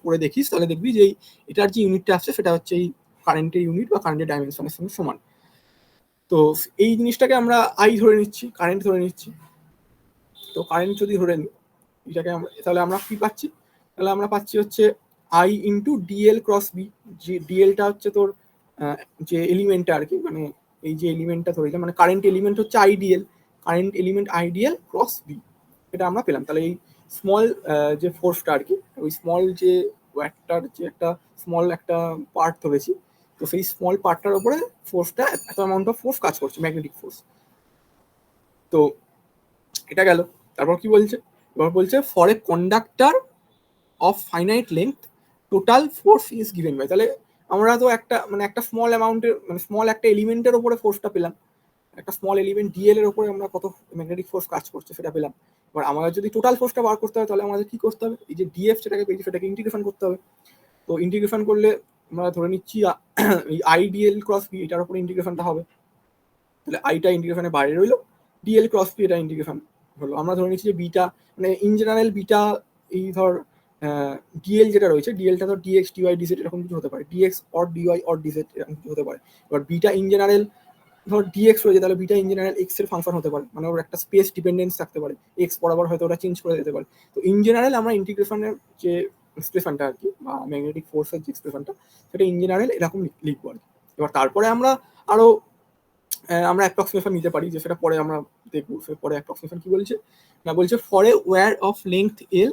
করে দেখিস, তাহলে দেখবি যে এটার যে ইউনিটটা আসছে সেটা হচ্ছে এই কারেন্টের ইউনিট বা কারেন্টের ডাইমেনশনের সঙ্গে সমান। তো এই জিনিসটাকে আমরা আই ধরে নিচ্ছি, কারেন্ট ধরে নিচ্ছি। তো কারেন্ট যদি ধরে নিই এটাকে তাহলে আমরা কি পাচ্ছি, তাহলে আমরা পাচ্ছি হচ্ছে I into DL cross B. যে ডিএলটা হচ্ছে তোর যে এলিমেন্টটা আর কি, মানে এই যে এলিমেন্টটা ধরে মানে কারেন্ট এলিমেন্ট হচ্ছে IDL, current element IDL cross B, এটা আমরা পেলাম। তাহলে এই স্মল যে ফোর্সটা আর কি, ওই স্মল যে ওয়্যারটার যে একটা স্মল একটা পার্ট ধরেছি, তো সেই স্মল পার্টটার উপরে ফোর্সটা এত অ্যামাউন্ট অফ ফোর্স কাজ করছে, ম্যাগনেটিক ফোর্স। তো এটা গেল। তারপর কি বলছে, এবার বলছে for a conductor of finite length total force is given by. তাহলে আমরা তো একটা স্মল অ্যামাউন্টের মানে স্মল একটা এলিমেন্টের উপরে ফোর্সটা পেলাম, একটা স্মল এলিমেন্ট ডিএল এর উপরে আমরা কত ম্যাগনেটিক ফোর্স কাজ করছে সেটা পেলাম। এবার আমাদের যদি টোটাল ফোর্সটা বার করতে হয়, তাহলে আমাদের কি করতে হবে, এই যে ডিএফ সেটাকে পেয়েছি সেটাকে ইন্টিগ্রেশন করতে হবে। তো ইন্টিগ্রেশন করলে আমরা ধরে নিচ্ছি এই আইডিএল ক্রস বি এটার উপরে ইন্টিগ্রেশনটা হবে, তাহলে আইটা ইন্টিগ্রেশনের বাইরে রইলো, ডিএল ক্রস পি এটা ইন্টিগ্রেশন হলো। আমরা ধরে নিচ্ছি যে বিটা মানে ইন জেনারেল বিটা এই ধর ডিএল যেটা রয়েছে ডিএলটা ধর ডিএক্স ডিওয়াই ডিজেড এরকম কিছু হতে পারে, DX or DY or DZ এরকম কিছু হতে পারে। এবার বিটা ইন জেনারেল ধর ডিএক্স রয়েছে, তাহলে বিটা ইন জেনারেল এক্স এর ফাংশন হতে পারে, মানে ওর একটা স্পেস ডিপেন্ডেন্স থাকতে পারে, এক্স বরাবর হয়তো ওটা চেঞ্জ করে দিতে পারে। তো ইন জেনারেল আমরা ইন্টিগ্রেশনের যে এক্সপ্রেশনটা আর কি বা ম্যাগনেটিক ফোর্সের যে এক্সপ্রেশনটা সেটা ইন জেনারেল এরকম লিখবো আর কি। এবার তারপরে আমরা আরো আমরা অ্যাপ্রক্সিমেশন নিতে পারি, যে সেটা পরে আমরা দেখবো। পরে অ্যাপ্রক্সিমেশন কি বলছে না, বলছে for a wire of length L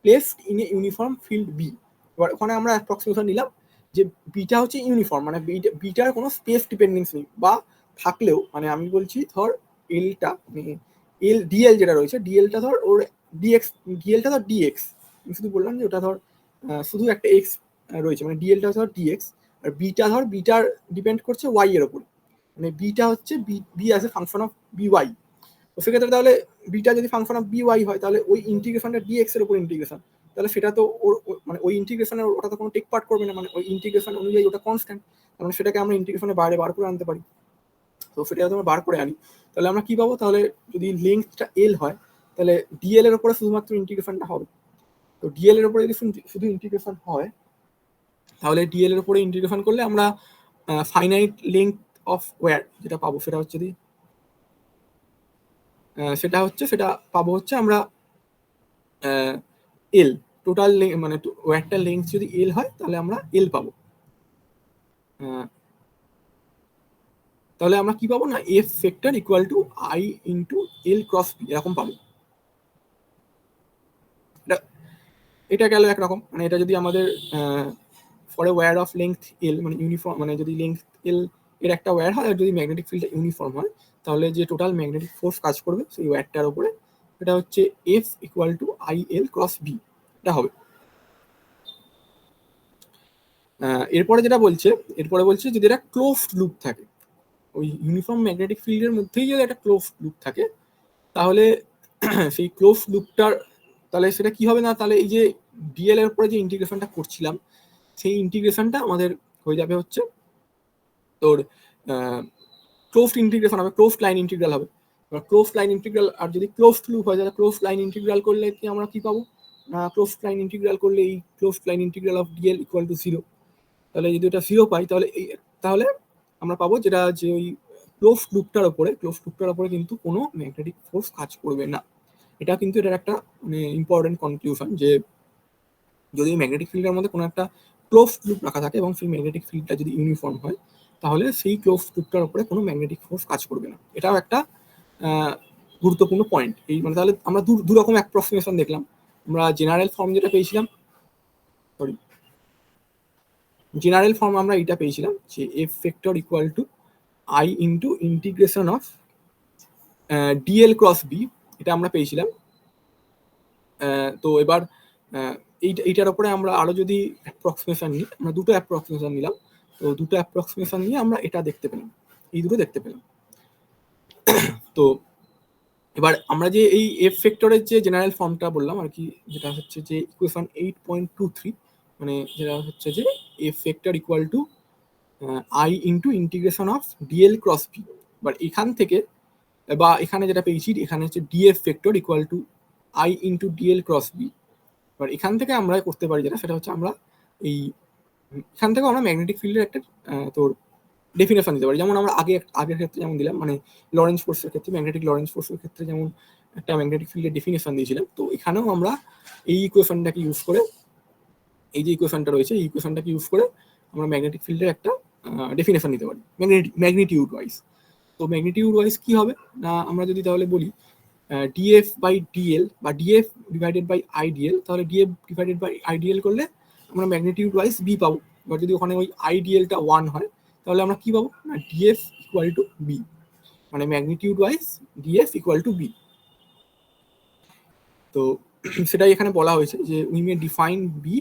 placed in a uniform field B. এবার ওখানে আমরা অ্যাপ্রক্সিমেশন নিলাম যে বিটা হচ্ছে ইউনিফর্ম, মানে বিটার কোনো স্পেস ডিপেন্ডেন্স নেই, বা থাকলেও মানে আমি বলছি ধর এলটা মানে এল ডিএল যেটা রয়েছে ডিএলটা ধর ওর ডিএক্স, ডিএলটা ধর ডিএক্স, আমি শুধু বললাম যে ওটা ধর শুধু একটা এক্স রয়েছে, মানে ডিএলটা ধর ডিএক্স, আর বিটা ধর বিটার ডিপেন্ড করছে ওয়াই এর ওপর, মানে বিটা হচ্ছে B as a function of B Y. তো সেক্ষেত্রে তাহলে বিটা যদি ফাংশন অফ বি ওয়াই হয় তাহলে ওই ইন্টিগ্রেশনটা ডিএক্স এর উপর ইন্টিগ্রেশন, তাহলে সেটা তো ওর মানে ওই ইন্টিগ্রেশনের ওটা তো কোনো টেক পার্ট করবে না, মানে ওই ইন্টিগ্রেশন অনুযায়ী ওটা কনস্ট্যান্ট, মানে সেটাকে আমরা ইন্টিগ্রেশনের বাইরে বার করে আনতে পারি। তো সেটা যদি আমরা বার করে আনি তাহলে আমরা কি পাবো, তাহলে যদি লেংথটা এল হয় তাহলে ডিএল এর উপরে শুধুমাত্র ইন্টিগ্রেশনটা হবে। তো ডিএল এর উপরে যদি শুধু ইন্টিগ্রেশন হয় তাহলে ডিএল এর উপরে ইন্টিগ্রেশন করলে আমরা ফাইনাইট লেংথ অফ ওয়্যার যেটা পাবো সেটা হচ্ছে সেটা পাবো হচ্ছে আমরা এল টোটাল মানে ওয়্যারটার লেংথ যদি এল হয় তাহলে আমরা এল পাবো। তাহলে আমরা কি পাবো না, F vector equal to I into l cross p এরকম পাবো। এটা গেল একরকম, মানে এটা যদি আমাদের for a wire of length l মানে ইউনিফর্ম, মানে যদি লেংথ এল এর একটা ওয়্যার হয় আর যদি ম্যাগনেটিক ফিল্ডটা ইউনিফর্ম হয় তাহলে যে টোটাল ম্যাগনেটিক ফোর্স কাজ করবে সেই ওয়্যারটার উপরে এটা হচ্ছে F equal to I L cross B এটা হবে। এরপরে যেটা বলছে যদি এটা ক্লোজড লুপ থাকে, ওই ইউনিফর্ম ম্যাগনেটিক ফিল্ডের মধ্যেই যদি একটা ক্লোজড লুপ থাকে তাহলে সেই ক্লোজড লুপটার তাহলে সেটা কি হবে না, তাহলে এই যে ডিএল এর উপরে যে ইন্টিগ্রেশনটা করছিলাম সেই ইন্টিগ্রেশনটা আমাদের হয়ে যাবে হচ্ছে তোর ক্লোজড ইন্টিগ্রেশন হবে, ক্লোজড লাইন ইন্টিগ্রাল হবে। এবার ক্লোজড লাইন ইন্টিগ্রাল আর যদি ক্লোজড লুপ হয় তাহলে ক্লোজড লাইন ইন্টিগ্রাল করলে কি আমরা কি পাবো না, ক্লোজড লাইন ইন্টিগ্রাল করলে এই closed line integral of DL equal to 0। তাহলে যদি এটা 0 পাই তাহলে আমরা পাবো যেটা যে ওই ক্লোজড লুপটার উপরে কিন্তু কোনো ম্যাগনেটিক ফোর্স কাজ করবে না। এটা কিন্তু এটার একটা মানে ইম্পর্টেন্ট কনক্লুশন যে যদি ম্যাগনেটিক ফিল্ডের মধ্যে কোনো একটা ক্লোজড লুপ রাখা থাকে এবং সেই ম্যাগনেটিক ফিল্ডটা যদি ইউনিফর্ম হয় তাহলে সেই ক্লোজড লুপটার উপরে কোনো ম্যাগনেটিক ফোর্স কাজ করবে না। এটাও একটা গুরুত্বপূর্ণ পয়েন্ট। এই মানে তাহলে আমরা দু রকম অ্যাপ্রক্সিমেশন দেখলাম। আমরা জেনারেল ফর্ম যেটা পেয়েছিলাম জেনারেল ফর্ম আমরা এটা পেয়েছিলাম যে F vector equal to I into integration of DL cross B, এটা আমরা পেয়েছিলাম। তো এবার এইটার উপরে আমরা আরো যদি অ্যাপ্রক্সিমেশন নিই, আমরা দুটো অ্যাপ্রক্সিমেশন নিলাম, তো দুটো অ্যাপ্রক্সিমেশন নিয়ে আমরা এটা দেখতে পেলাম, এই দুটো দেখতে পেলাম। তো এবার আমরা যে এই এফ ভেক্টরের যে জেনারেল ফর্মটা বললাম আর কি, যেটা হচ্ছে যে ইকুয়েশন 8.23, মানে যেটা হচ্ছে যে F vector equal to I into integration of DL cross B. এবার এখান থেকে বা এখানে যেটা পেয়েছি এখানে হচ্ছে DF vector equal to I into DL cross B. এবার এখান থেকে আমরা করতে পারি যেটা সেটা হচ্ছে আমরা এখান থেকে আমরা ম্যাগনেটিক ফিল্ডের একটা তোর ডেফিনেশন দিতে পারি, যেমন আমরা আগের ক্ষেত্রে যেমন দিলাম, মানে লরেন্স ফোর্সের ক্ষেত্রে ম্যাগনেটিক লরেন্স ফোর্সের ক্ষেত্রে যেমন একটা ম্যাগনেটিক ফিল্ডের ডেফিনেশন দিয়েছিলাম, তো এখানেও আমরা এই ইকুয়েশনটাকে ইউজ করে, এই যে ইকুয়েশনটা রয়েছে এই ইকুয়েশনটাকে ইউজ করে আমরা ম্যাগনেটিক ফিল্ডের একটা ডেফিনেশন দিতে পারি ম্যাগনিটিউড ওয়াইজ। তো ম্যাগনিটিউড ওয়াইজ কি হবে না, আমরা যদি তাহলে বলি ডিএফ বাই ডিএল বা ডিএফ ডিভাইডেড বাই আইডিএল, তাহলে ডিএফ ডিভাইডেড বাই আইডিএল করলে আমরা ম্যাগনিটিউড ওয়াইজ বি পাবো। এবার যদি ওখানে ওই আইডিএলটা 1 হয় তাহলে আমরা কি পাবো না, ডিএফ ইকুয়াল টু বি, মানে magnitude wise DF equal to B. তো সেটাই এখানে বলা হয়েছে যে we may define B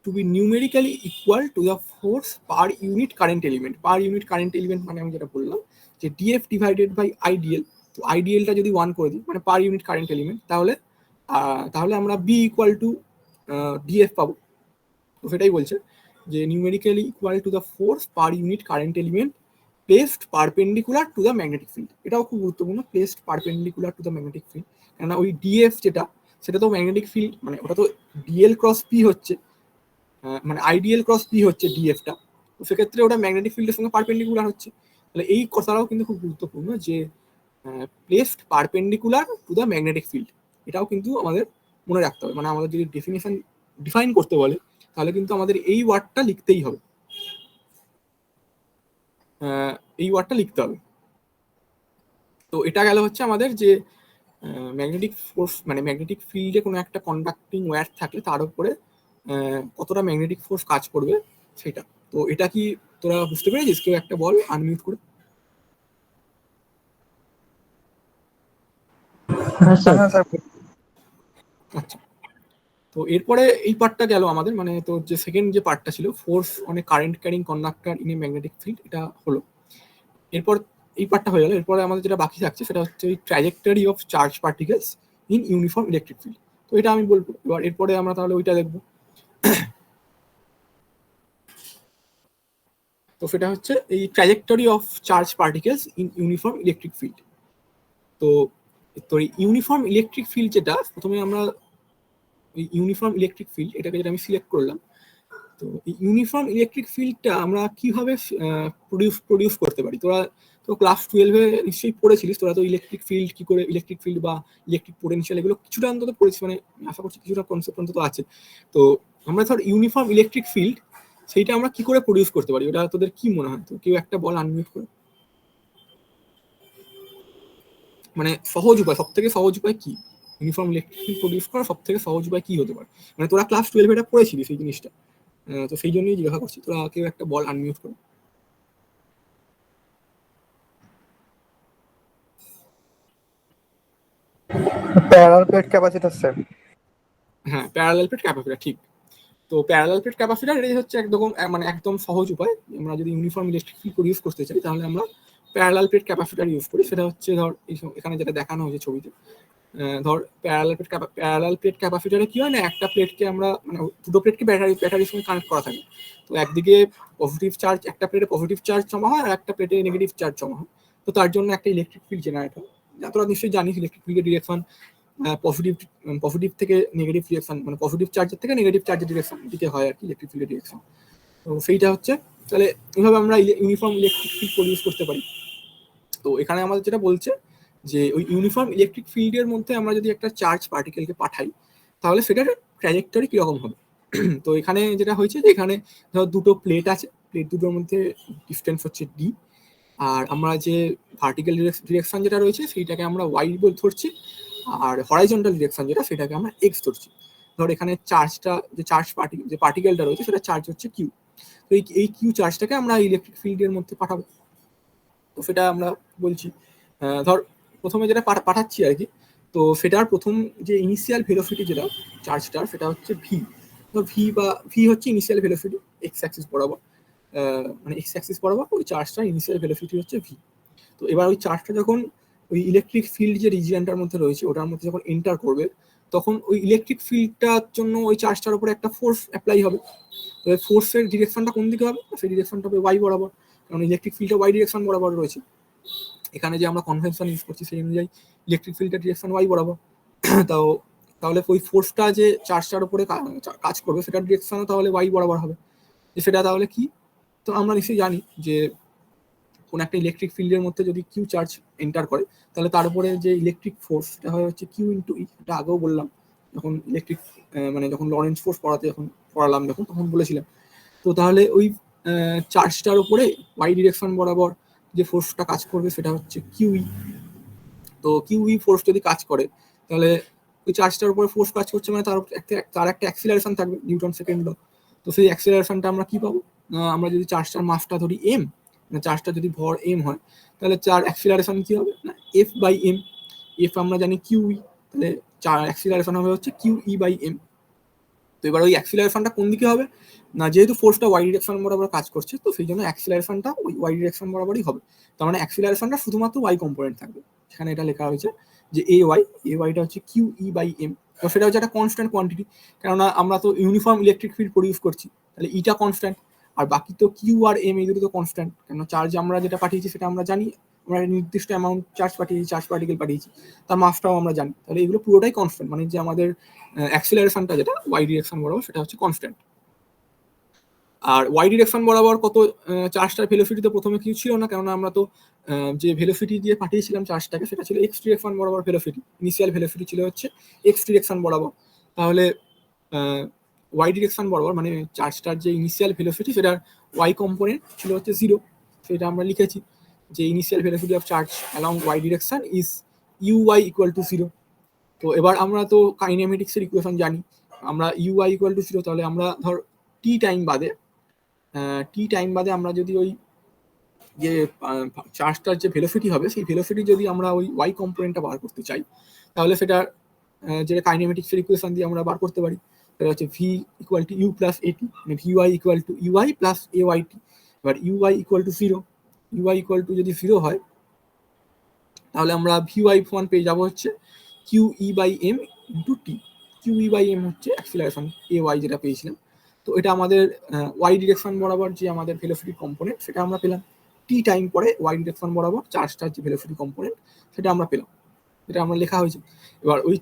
two be numerically equal to the force per unit current element. Per unit current element মানে আমি যেটা বললাম যে ডিএফ ডিভাইডেড বাই আইডিএল, তো আইডিএলটা যদি 1 করে দিই মানে পার ইউনিট কারেন্ট এলিমেন্ট, তাহলে আমরা বি ইকুয়াল টু ডিএফ পাবো। তো সেটাই বলছে যে numerically equal to the force per unit current element placed perpendicular to the magnetic field. এটাও খুব গুরুত্বপূর্ণ, placed perpendicular to the magnetic field. কেননা ওই ডিএফ যেটা, সেটা তো ম্যাগনেটিক ফিল্ড, মানে ওটা তো ডিএল ক্রস পি হচ্ছে, মানে আইডিএল ক্রস পি হচ্ছে ডিএফটা, তো সেক্ষেত্রে ওটা ম্যাগনেটিক ফিল্ডের সঙ্গে পারপেন্ডিকুলার হচ্ছে। তাহলে এই কথাটাও কিন্তু খুব গুরুত্বপূর্ণ যে placed perpendicular to the magnetic field, এটাও কিন্তু আমাদের মনে রাখতে হবে। মানে আমাদের যদি ডিফাইন করতে বলে, তাহলে কিন্তু আমাদের এই ওয়ার্ডটা লিখতেই হবে, এই ওয়ার্ডটা লিখতে হবে। তো এটা গেল হচ্ছে আমাদের যে ম্যাগনেটিক ফোর্স, মানে ম্যাগনেটিক ফিল্ডে কোনো একটা কন্ডাক্টিং ওয়্যার থাকলে তার উপরে কতটা ম্যাগনেটিক ফোর্স কাজ করবে সেটা। তো এটা কি তোরা বুঝতে পেরেছিস? কেউ একটা বল আনমিউট করে। হ্যাঁ স্যার। হ্যাঁ স্যার। আচ্ছা, তো এরপরে এই পার্টটা গেল আমাদের, মানে তো যে সেকেন্ড যে পার্টটা ছিল force on a current carrying conductor in a magnetic field, এটা হলো। এরপর এই পার্টটা হয়ে গেল। এরপরে আমাদের যেটা বাকি থাকছে সেটা হচ্ছে ওই trajectory of charge particles in uniform electric field. তো এটা আমি বলবো, এবার এরপরে আমরা তাহলে ওইটা দেখবো। তো সেটা হচ্ছে এই trajectory of charge particles in uniform electric field. তো তো ইউনিফর্ম ইলেকট্রিক ফিল্ড যেটা, প্রথমে আমরা এই ইউনিফর্ম ইলেকট্রিক ফিল্ড এটাকে যেটা আমি সিলেক্ট করলাম, তো এই ইউনিফর্ম ইলেকট্রিক ফিল্ডটা আমরা কিভাবে প্রডিউস করতে পারি। তোরা তো ক্লাস 12-এ নিশ্চয়ই পড়েছিলিস, তোরা তো ইলেকট্রিক ফিল্ড কি করে, ইলেকট্রিক ফিল্ড বা ইলেকট্রিক পোটেনশিয়াল এগুলো কিছুটা অন্তত পড়েছিস, মানে আশা করছি কিছুটা কনসেপ্ট অন্তত আছে। তো আমরা ধর ইউনিফর্ম ইলেকট্রিক ফিল্ড সেইটা আমরা কি করে প্রডিউস করতে পারি, ওটা তোদের কি মনে হয়? তো কেউ একটা বল আনমিউট করে। মানে সহজ উপায়, সব থেকে সহজ উপায় কি ইউনিফর্ম ইলেকট্রিক ফিল্ড প্রডিউস করার সব থেকে সহজ উপায় কি হতে পারে? মানে তোরা ক্লাস 12-এ এটা পড়েছিলিস এই জিনিসটা, তো সেই জন্যই জিজ্ঞাসা করছি। তোরা কেউ একটা বল আনমিউট করে। Parallel plate capacitor sir. হ্যাঁ, প্যারালাল প্লেট ক্যাপাসিটর, ঠিক। তো প্যারালাল প্লেট ক্যাপাসিটর এটাই হচ্ছে একদম, মানে একদম সহজ উপায়। আমরা যদি ইউনিফর্ম ইলেকট্রিক ফিল্ড প্রডিউস করতে চাই তাহলে আমরা প্যারালাল প্লেট ক্যাপাসিটর ইউজ করি। সেটা হচ্ছে ধর এখানে যেটা দেখানো হয়েছে ছবিতে, ধর প্যারালাল প্লেট ক্যাপাসিটরে কি হয় না, একটা প্লেটকে আমরা, মানে দুটো প্লেটকে ব্যাটারির সঙ্গে কানেক্ট করা থাকে। তো একদিকে পজিটিভ চার্জ, একটা প্লেটে পজিটিভ চার্জ জমা হয় আর একটা প্লেটে নেগেটিভ চার্জ জমা হয়। তো তার জন্য একটা ইলেকট্রিক ফিল্ড জেনারেট হয়। তোরা নিশ্চয়ই জানিস ইলেকট্রিক ফিল্ডের ডিরেকশন পজিটিভ থেকে নেগেটিভ ডিরেকশন, মানে পজিটিভ চার্জের থেকে নেগেটিভ চার্জের ডিরেকশন দিকে হয় আর কি ইলেকট্রিক ফিল্ডের ডিরেকশন। তো সেইটা হচ্ছে, তাহলে এইভাবে আমরা ইউনিফর্ম ইলেকট্রিক ফিল্ড প্রডিউস করতে পারি। তো এখানে আমাদের যেটা বলছে যে ওই ইউনিফর্ম ইলেকট্রিক ফিল্ডের মধ্যে আমরা যদি একটা চার্জ পার্টিকেলকে পাঠাই তাহলে সেটার ট্র্যাজেক্টরি কিরকম হবে। তো এখানে যেটা হয়েছে যে এখানে ধর দুটো প্লেট আছে, প্লেট দুটোর মধ্যে ডিস্টেন্স হচ্ছে ডি, আর আমরা যে ভার্টিক্যাল ডিরেকশন যেটা রয়েছে সেইটাকে আমরা ওয়াই বলে ধরছি, আর হরাইজন্টাল ডিরেকশন যেটা সেটাকে আমরা এক্স ধরছি। ধর এখানে চার্জটা, যে পার্টিকেলটা রয়েছে সেটা চার্জ হচ্ছে কিউ। তো এই কিউ চার্জটাকে আমরা ইলেকট্রিক ফিল্ডের মধ্যে পাঠাবো। তো সেটা আমরা বলছি, ধর প্রথমে যেটা পাঠাচ্ছি আর কি, তো সেটার প্রথম যে ইনিশিয়াল ভেলোসিটি যেটা চার্জটার, সেটা হচ্ছে ভি। তো ভি হচ্ছে ইনিশিয়াল ভেলোসিটি এক্স অ্যাক্সিস বরাবর, মানে এক্স অ্যাক্সিস বরাবর ওই চার্জটার ইনিশিয়াল ভেলোসিটি হচ্ছে ভি। তো এবার ওই চার্জটা যখন ওই ইলেকট্রিক ফিল্ড যে রিজিয়নটার মধ্যে রয়েছে ওটার মধ্যে যখন এন্টার করবে, তখন ওই ইলেকট্রিক ফিল্ডটার জন্য ওই চার্জটার উপরে একটা ফোর্স অ্যাপ্লাই হবে। তো ফোর্সের ডিরেকশনটা কোন দিকে হবে? সেই ডিরেকশনটা হবে ওয়াই বরাবর, কারণ ইলেকট্রিক ফিল্ডটা ওয়াই ডিরেকশন বরাবর রয়েছে। এখানে যে আমরা কনভেনশন ইউজ করছি সেই অনুযায়ী ইলেকট্রিক ফিল্ডের ডিরেকশন ওয়াই বরাবর। তাহলে ওই ফোর্সটা যে চার্জটার উপরে কাজ করবে সেটার ডিরেকশনও তাহলে ওয়াই বরাবর হবে। সেটা তাহলে কি? তো আমরা নিশ্চয়ই জানি যে কোন একটা ইলেকট্রিক ফিল্ডের মধ্যে যদি কিউ চার্জ এন্টার করে তাহলে তার উপরে যে ইলেকট্রিক ফোর্স সেটা হয় হচ্ছে কিউ ইন্টু ই। এটা আগেও বললাম যখন ইলেকট্রিক, মানে যখন লরেন্স ফোর্স পড়ালাম যখন, তখন বলেছিলাম। তো তাহলে ওই চার্জটার উপরে ওয়াই ডিরেকশন বরাবর যে ফোর্সটা কাজ করবে সেটা হচ্ছে কিউই। তো কিউই ফোর্স যদি কাজ করে তাহলে ওই চার্জটার উপরে ফোর্স কাজ করছে, মানে তার একটা অ্যাক্সিলারেশন থাকবে, নিউটন সেকেন্ড ল। তো সেই অ্যাক্সিলারেশনটা আমরা কি পাবো? আমরা যদি চার্জটার মাসটা ধরি এম, মানে চার্জটা যদি ভর এম হয় তাহলে চার অ্যাক্সিলারেশন কি হবে না এফ বাই এম। এফ আমরা জানি কিউই, তাহলে চার অ্যাক্সিলারেশন হবে হচ্ছে কিউই বাই এম। তো এবার ওই অ্যাক্সিলারেশনটা কোন দিকে হবে না, যেহেতু ফোর্সটা ওয়াই ডিরেকশন বরাবর কাজ করছে তো সেই জন্য অ্যাক্সিলারেশনটা ওই ওয়াই ডিরেকশন বরাবরই হবে। তার মানে অ্যাক্সিলারেশনটা শুধুমাত্র ওয়াই কম্পোনেন্ট থাকবে। এখানে এটা লেখা হয়েছে যে এ ওয়াইটা হচ্ছে কিউ ই বাই এম। তো সেটা হচ্ছে একটা কনস্ট্যান্ট কোয়ান্টিটি, কেননা আমরা তো ইউনিফর্ম ইলেকট্রিক ফিল্ড প্রডিউস করছি, তাহলে ইটা কনস্ট্যান্ট। আর বাকি তো কিউ আর এম এই দুটো তো কনস্ট্যান্ট, কেন চার্জ আমরা যেটা পাঠিয়েছি সেটা আমরা জানি, আমরা নির্দিষ্ট অ্যামাউন্ট চার্জ পাঠিয়েছি, চার্জ পার্টিকেল পাঠিয়েছি, তার মাসটাও আমরা জানি, তাহলে এগুলো পুরোটাই কনস্ট্যান্ট, মানে যে আমাদের অ্যাক্সিলারেশনটা যেটা ওয়াই ডিরেকশন বরাবর সেটা হচ্ছে কনস্ট্যান্ট। আর ওয়াই ডিরেকশন বরাবর কত চার্জটার ভেলোসিটি তো প্রথমে কিছু ছিল না, কেননা আমরা তো যে ভেলোসিটি দিয়ে পাঠিয়েছিলাম চার্জটাকে সেটা ছিল এক্স ডিরেকশন বরাবর ভেলোসিটি, ইনিশিয়াল ভেলোসিটি ছিল হচ্ছে এক্স ডিরেকশন বরাবর। তাহলে ওয়াই ডিরেকশন বরাবর মানে চার্জটার যে ইনিশিয়াল ভেলোসিটি সেটার ওয়াই কম্পোনেন্ট ছিল হচ্ছে 0, সেটা আমরা লিখেছি যে initial velocity of charge along Y direction is U Y equal to 0। তো এবার আমরা তো কাইনেমেটিক্সের ইকুয়েশন জানি, আমরা ইউ ওয়াই ইকুয়াল টু 0, তাহলে আমরা ধর টি টাইম বাদে আমরা যদি ওই যে চার্জটার যে ভেলোসিটি হবে সেই ভেলোসিটি যদি আমরা ওই ওয়াই কম্পোনেন্টটা বার করতে চাই, তাহলে সেটা যেটা কাইনেমেটিক্সের ইকুয়েশন দিয়ে আমরা বার করতে পারি, সেটা হচ্ছে v equal to u plus at, মানে v y equal to you y plus a Y t. এবার u Y equal to 0, u Y equal to যদি 0 হয় তাহলে আমরা ভি ওয়াই ওয়ান পেয়ে যাবো হচ্ছে Q E by M into T. Q E by M হচ্ছে acceleration A Y যেটা পেয়েছিলাম, তো এটা আমাদের ওয়াই ডিরেকশন বরাবর যে আমাদের ভেলোসিটি কম্পোনেন্ট সেটা আমরা পেলাম, টি টাইম পরে ওয়াই ডিরেকশন বরাবর চার্জটার যে ভেলোসিটি কম্পোনেন্ট সেটা আমরা পেলাম, এটা আমরা লেখা হয়েছে। এবার ওই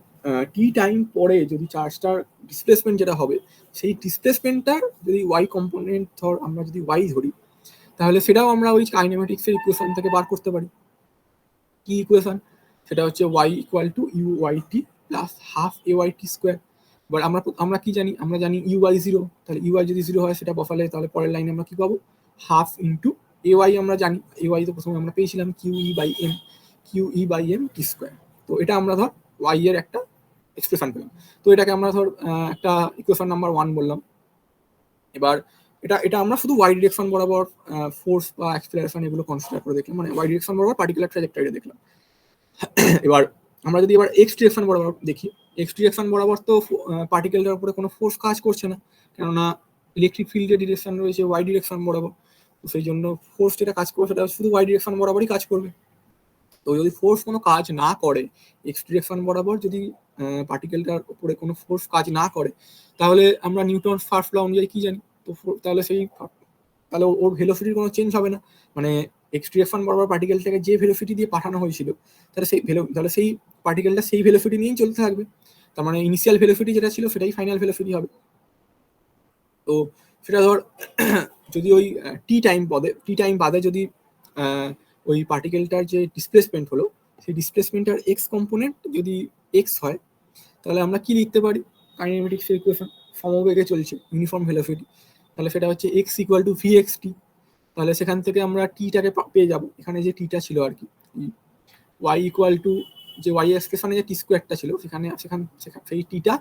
টি টাইম পরে যদি চার্জটার ডিসপ্লেসমেন্ট যেটা হবে সেই ডিসপ্লেসমেন্টটার যদি ওয়াই কম্পোনেন্ট ধর আমরা যদি ওয়াই ধরি, তাহলে সেটাও আমরা ওই কাইনেমেটিক্সের ইকুয়েশন থেকে বার করতে পারি। কি ইকুয়েশন? সেটা হচ্ছে Y equal to you Y T plus half A Y T square. এবার আমরা কি জানি? আমরা জানি ইউ ওয়াই 0, তাহলে ইউ ওয়াই যদি 0 হয় সেটা বসালে তাহলে পরের লাইনে আমরা কি পাবো? হাফ ইন্টু এ ওয়াই, আমরা জানি এ ওয়াই তো প্রথমে আমরা পেয়েছিলাম Q E by M T square. তো এটা আমরা ধর ওয়াই এর একটা এক্সপ্রেশন পেলাম, তো এটাকে আমরা ধর একটা ইকুয়েশন নাম্বার 1 বললাম। এবার এটা আমরা শুধু ওয়াই ডিরেকশন বরাবর ফোর্স বা অ্যাক্সিলারেশন এগুলো কনসিডার করে দেখলাম, মানে ওয়াই ডিরেকশন বরাবর পার্টিকুলার ট্র্যাজেক্টরি দেখলাম। এবার আমরা যদি এবার এক্স ডিরেকশন বরাবর দেখি, এক্স ডিরেকশন বরাবর তো পার্টিকেলটার উপরে কোনো ফোর্স কাজ করছে না, কেননা ইলেকট্রিক ফিল্ডের ডিরেকশন রয়েছে ওয়াই ডিরেকশন বরাবর, তো সেই জন্য ফোর্স যেটা কাজ করবে সেটা শুধু ওয়াই ডিরেকশন বরাবরই কাজ করবে। তো যদি ফোর্স কোনো কাজ না করে, এক্স ডিরেকশন বরাবর যদি পার্টিকেলটার উপরে কোনো ফোর্স কাজ না করে, তাহলে আমরা নিউটন ফার্স্ট ল অনুযায়ী কি জানি? তো তাহলে ওর ভেলোসিটির কোনো চেঞ্জ হবে না, মানে এক্স ডিরেকশন বরাবর পার্টিকেলটাকে যে ভেলোসিটি দিয়ে পাঠানো হয়েছিল তাহলে সেই পার্টিকেলটা সেই ভেলোসিটি নিয়েই চলতে থাকবে, তার মানে ইনিশিয়াল ভেলোসিটি যেটা ছিল সেটাই ফাইনাল ভেলোসিটি হবে। তো সেটা ধর যদি ওই টি টাইম বাদে যদি ওই পার্টিকেলটার যে ডিসপ্লেসমেন্ট হলো সেই ডিসপ্লেসমেন্টটার এক্স কম্পোনেন্ট যদি এক্স হয়, তাহলে আমরা কি লিখতে পারি? কাইনেমেটিক্সের ইকুয়েশন, সমবেগে চলছে ইউনিফর্ম ভেলোসিটি, তাহলে সেটা হচ্ছে x equal to v x t. তাহলে সেখান থেকে আমরা টিটাকে পেয়ে যাব, এখানে যে টিটা ছিল আর কি, ওয়াই ইকুয়াল টু যে ওয়াই এক্সপ্রেশনে যে টি স্কোয়ারটা ছিল সেখান সেই টিটা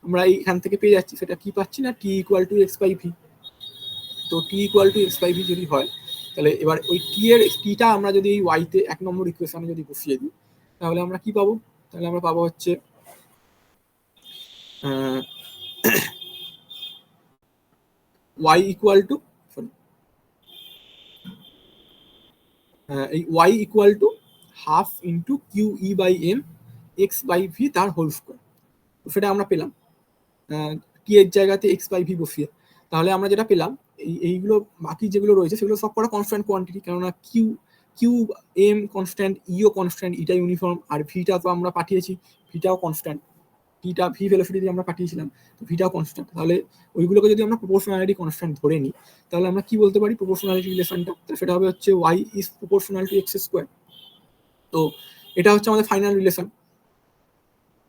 আমরা এখান থেকে পেয়ে যাচ্ছি, সেটা কি পাচ্ছি না t equal to x by v. তো t equal to x by v যদি হয়, তাহলে এবার ওই টিটা আমরা যদি এই ওয়াইতে 1 নম্বর ইকুয়েশনে যদি বসিয়ে দিই, তাহলে আমরা কি পাবো? তাহলে আমরা পাবো হচ্ছে ওয়াই ইকুয়াল টু এই Y equal to half into Q E by M X by V তার হোল স্কোয়ার। তো সেটা আমরা পেলাম টি এর জায়গাতে এক্স বাই ভি বসিয়ে। তাহলে আমরা যেটা পেলাম এইগুলো বাকি যেগুলো রয়েছে সেগুলো সব কটা কনস্ট্যান্ট কোয়ান্টিটি, কেননা কিউ এম কনস্ট্যান্ট, ইও কনস্ট্যান্ট, ইটা ইউনিফর্ম, আর ভিটা তো আমরা পাঠিয়েছি, ভিটাও কনস্ট্যান্ট, ভিটা ভি ভেলোসিটি দিয়ে আমরা পাঠিয়েছিলাম, তো ভিটাও কনস্ট্যান্ট। তাহলে ওইগুলোকে যদি আমরা প্রপোর্শনালিটি কনস্ট্যান্ট ধরে নিই, তাহলে আমরা কি বলতে পারি প্রপোর্শনালিটি রিলেশনটা? সেটা হবে হচ্ছে y is proportional to x square. তো এটা হচ্ছে আমাদের ফাইনাল রিলেশন,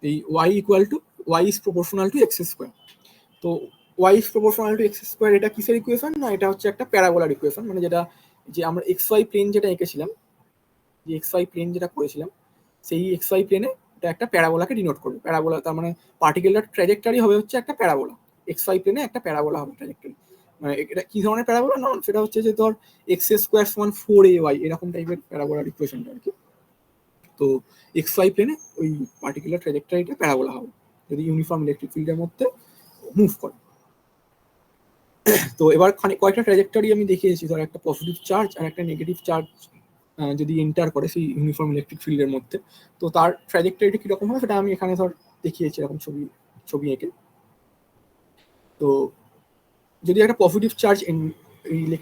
এই Y equal to y is proportional to x square. তো y is proportional to x square এটা কিসের ইকুয়েশন? না, এটা হচ্ছে একটা প্যারাবোলার ইকুয়েশন, মানে যেটা যে আমরা এক্স ওয়াই প্লেন যেটা এঁকেছিলাম, যে এক্স ওয়াই প্লেন যেটা করেছিলাম, সেই এক্স ওয়াই প্লেনে এটা একটা প্যারাবোলাকে ডিনোট করবে। প্যারাবোলা তার মানে পার্টিকুলার ট্র্যাজেক্টরি হবে হচ্ছে একটা প্যারাবোলা, এক্স ওয়াই প্লেনে একটা প্যারাবোলা হবে ট্র্যাজেক্টরি। মানে এটা কি ধরনের প্যারাবোলা? না, সেটা হচ্ছে যে ধর এক্স স্কোয়ার সমান 4ay এরকম টাইপের প্যারাবোলার ইকুয়েশনটা আর কি। তো এক্স ওয়াই প্লেনে ওই পার্টিকুলার ট্র্যাজেক্টরিটা প্যারাবোলা হবে যদি ইউনিফর্ম ইলেকট্রিক ফিল্ডের মধ্যে মুভ করে। তো এবার কয়েকটা ট্র্যাজেক্টরি আমি দেখিয়েছি, ধর একটা পজিটিভ চার্জ আর একটা নেগেটিভ চার্জ যদি এন্টার করে সেই ইউনিফর্ম ইলেকট্রিক ফিল্ডের মধ্যে, তো তার ট্র্যাজেক্টরিটা কিরকম হবে সেটা আমি এখানে ধর দেখিয়েছি এরকম ছবি এঁকে। তো যদি একটা পজিটিভ চার্জ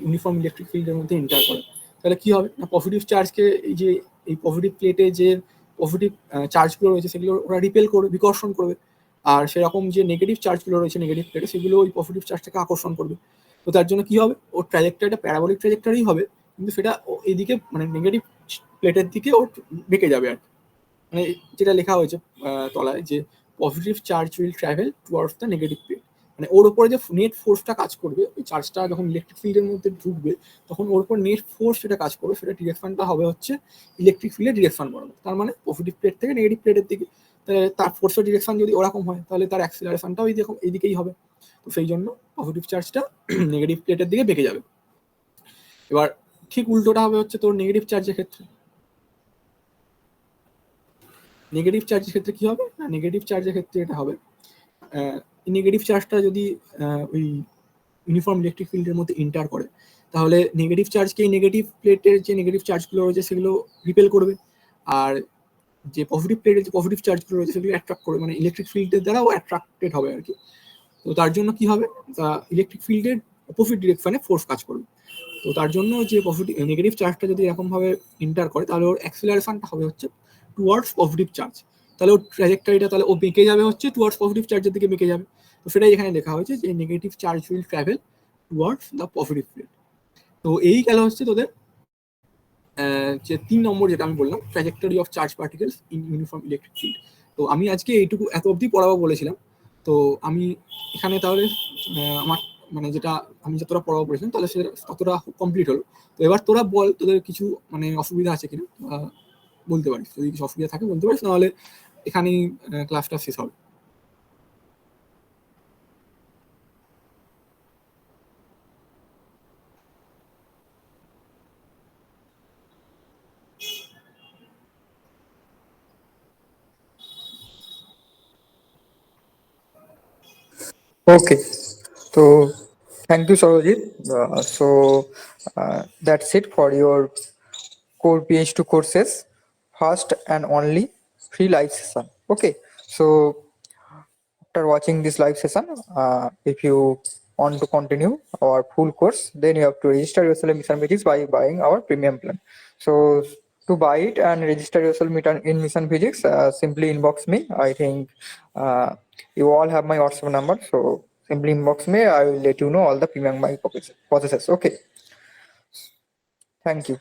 ইউনিফর্ম ইলেকট্রিক ফিল্ডের মধ্যে এন্টার করে, তাহলে কি হবে না পজিটিভ চার্জকে এই পজিটিভ প্লেটে যে পজিটিভ চার্জগুলো রয়েছে সেগুলো ওরা রিপেল করবে, বিকর্ষণ করবে, আর সেরকম যে নেগেটিভ চার্জগুলো রয়েছে নেগেটিভ প্লেটে সেগুলো ওই পজিটিভ চার্জটাকে আকর্ষণ করবে। তো তার জন্য কি হবে, ওর ট্র্যাজেক্টরিটা প্যারাবোলিক ট্র্যাজেক্টরি হবে, কিন্তু সেটা এইদিকে মানে নেগেটিভ প্লেটের দিকে ওর বেঁকে যাবে আর কি। মানে যেটা লেখা হয়েছে তলায় যে positive charge will travel towards the negative plate, মানে ওর উপরে যে নেট ফোর্সটা কাজ করবে, ওই চার্জটা যখন ইলেকট্রিক ফিল্ডের মধ্যে ঢুকবে তখন ওর উপর নেট ফোর্স যেটা কাজ করবে সেটা ডিরেকশনটা হবে হচ্ছে ইলেকট্রিক ফিল্ডের ডিরেকশন বরাবর। তার মানে পজিটিভ প্লেট থেকে নেগেটিভ প্লেটের দিকে, তাহলে তার ফোর্সের ডিরেকশন যদি ওরকম হয় তাহলে তার অ্যাক্সিলারেশনটাও এইদিকেই হবে। তো সেই জন্য পজিটিভ চার্জটা নেগেটিভ প্লেটের দিকে বেঁকে যাবে। এবার ঠিক উল্টোটা হবে হচ্ছে তোর নেগেটিভ চার্জের ক্ষেত্রে। নেগেটিভ চার্জের ক্ষেত্রে কি হবে না, নেগেটিভ চার্জের ক্ষেত্রে এটা হবে নেগেটিভ চার্জটা যদি ওই ইউনিফর্ম ইলেকট্রিক ফিল্ডের মধ্যে এন্টার করে তাহলে নেগেটিভ চার্জকে নেগেটিভ প্লেটের যে নেগেটিভ চার্জগুলো রয়েছে সেগুলো রিপেল করবে, আর যে পজিটিভ প্লেটের যে পজিটিভ চার্জগুলো রয়েছে সেগুলো অ্যাট্রাক্ট করবে, মানে ইলেকট্রিক ফিল্ডের দ্বারাও অ্যাট্রাক্টেড হবে আর কি। তো তার জন্য কি হবে, ইলেকট্রিক ফিল্ডের অপোজিট ডিরেকশনে ফোর্স কাজ করবে। তো তার জন্য যে পজিটিভ নেগেটিভ চার্জটা যদি এরকমভাবে এন্টার করে তাহলে ওর অ্যাক্সিলারেশনটা হবে হচ্ছে টুয়ার্ডস পজিটিভ চার্জ, তাহলে ওর ট্র্যাজেক্টরিটা তাহলে ও বেঁকে যাবে হচ্ছে টুয়ার্ডস পজিটিভ চার্জের দিকে বেঁকে যাবে। তো সেটাই এখানে লেখা হয়েছে যে negative charge will travel towards the positive plate. তো এই গেল হচ্ছে তোদের যে 3 নম্বর যেটা আমি বললাম trajectory of charge particles in uniform electric field. তো আমি আজকে এইটুকু এত অবধি পড়াবো বলেছিলাম। তো আমি এখানে তাহলে আমার মানে যেটা আমি যতটা পড়াবো বলেছিলাম তাহলে সেটা ততটা কমপ্লিট হলো। তো এবার তোরা বল তোদের কিছু মানে অসুবিধা আছে কিনা, বলতে পারিস, যদি কিছু অসুবিধা থাকে বলতে পারিস, নাহলে এখানেই ক্লাসটা শেষ হবে। Okay. So thank you, Sarojit. That's it for your core PH2 courses. First and only free live session. Okay. So after watching this live session, if you want to continue our full course, then you have to register yourself in Mission Physics by buying our premium plan. So to buy it and register yourself in Mission Physics, simply inbox me. I think you all have my WhatsApp number, so simply inbox me. I will let you know all the premium buying processes. Okay. Thank you.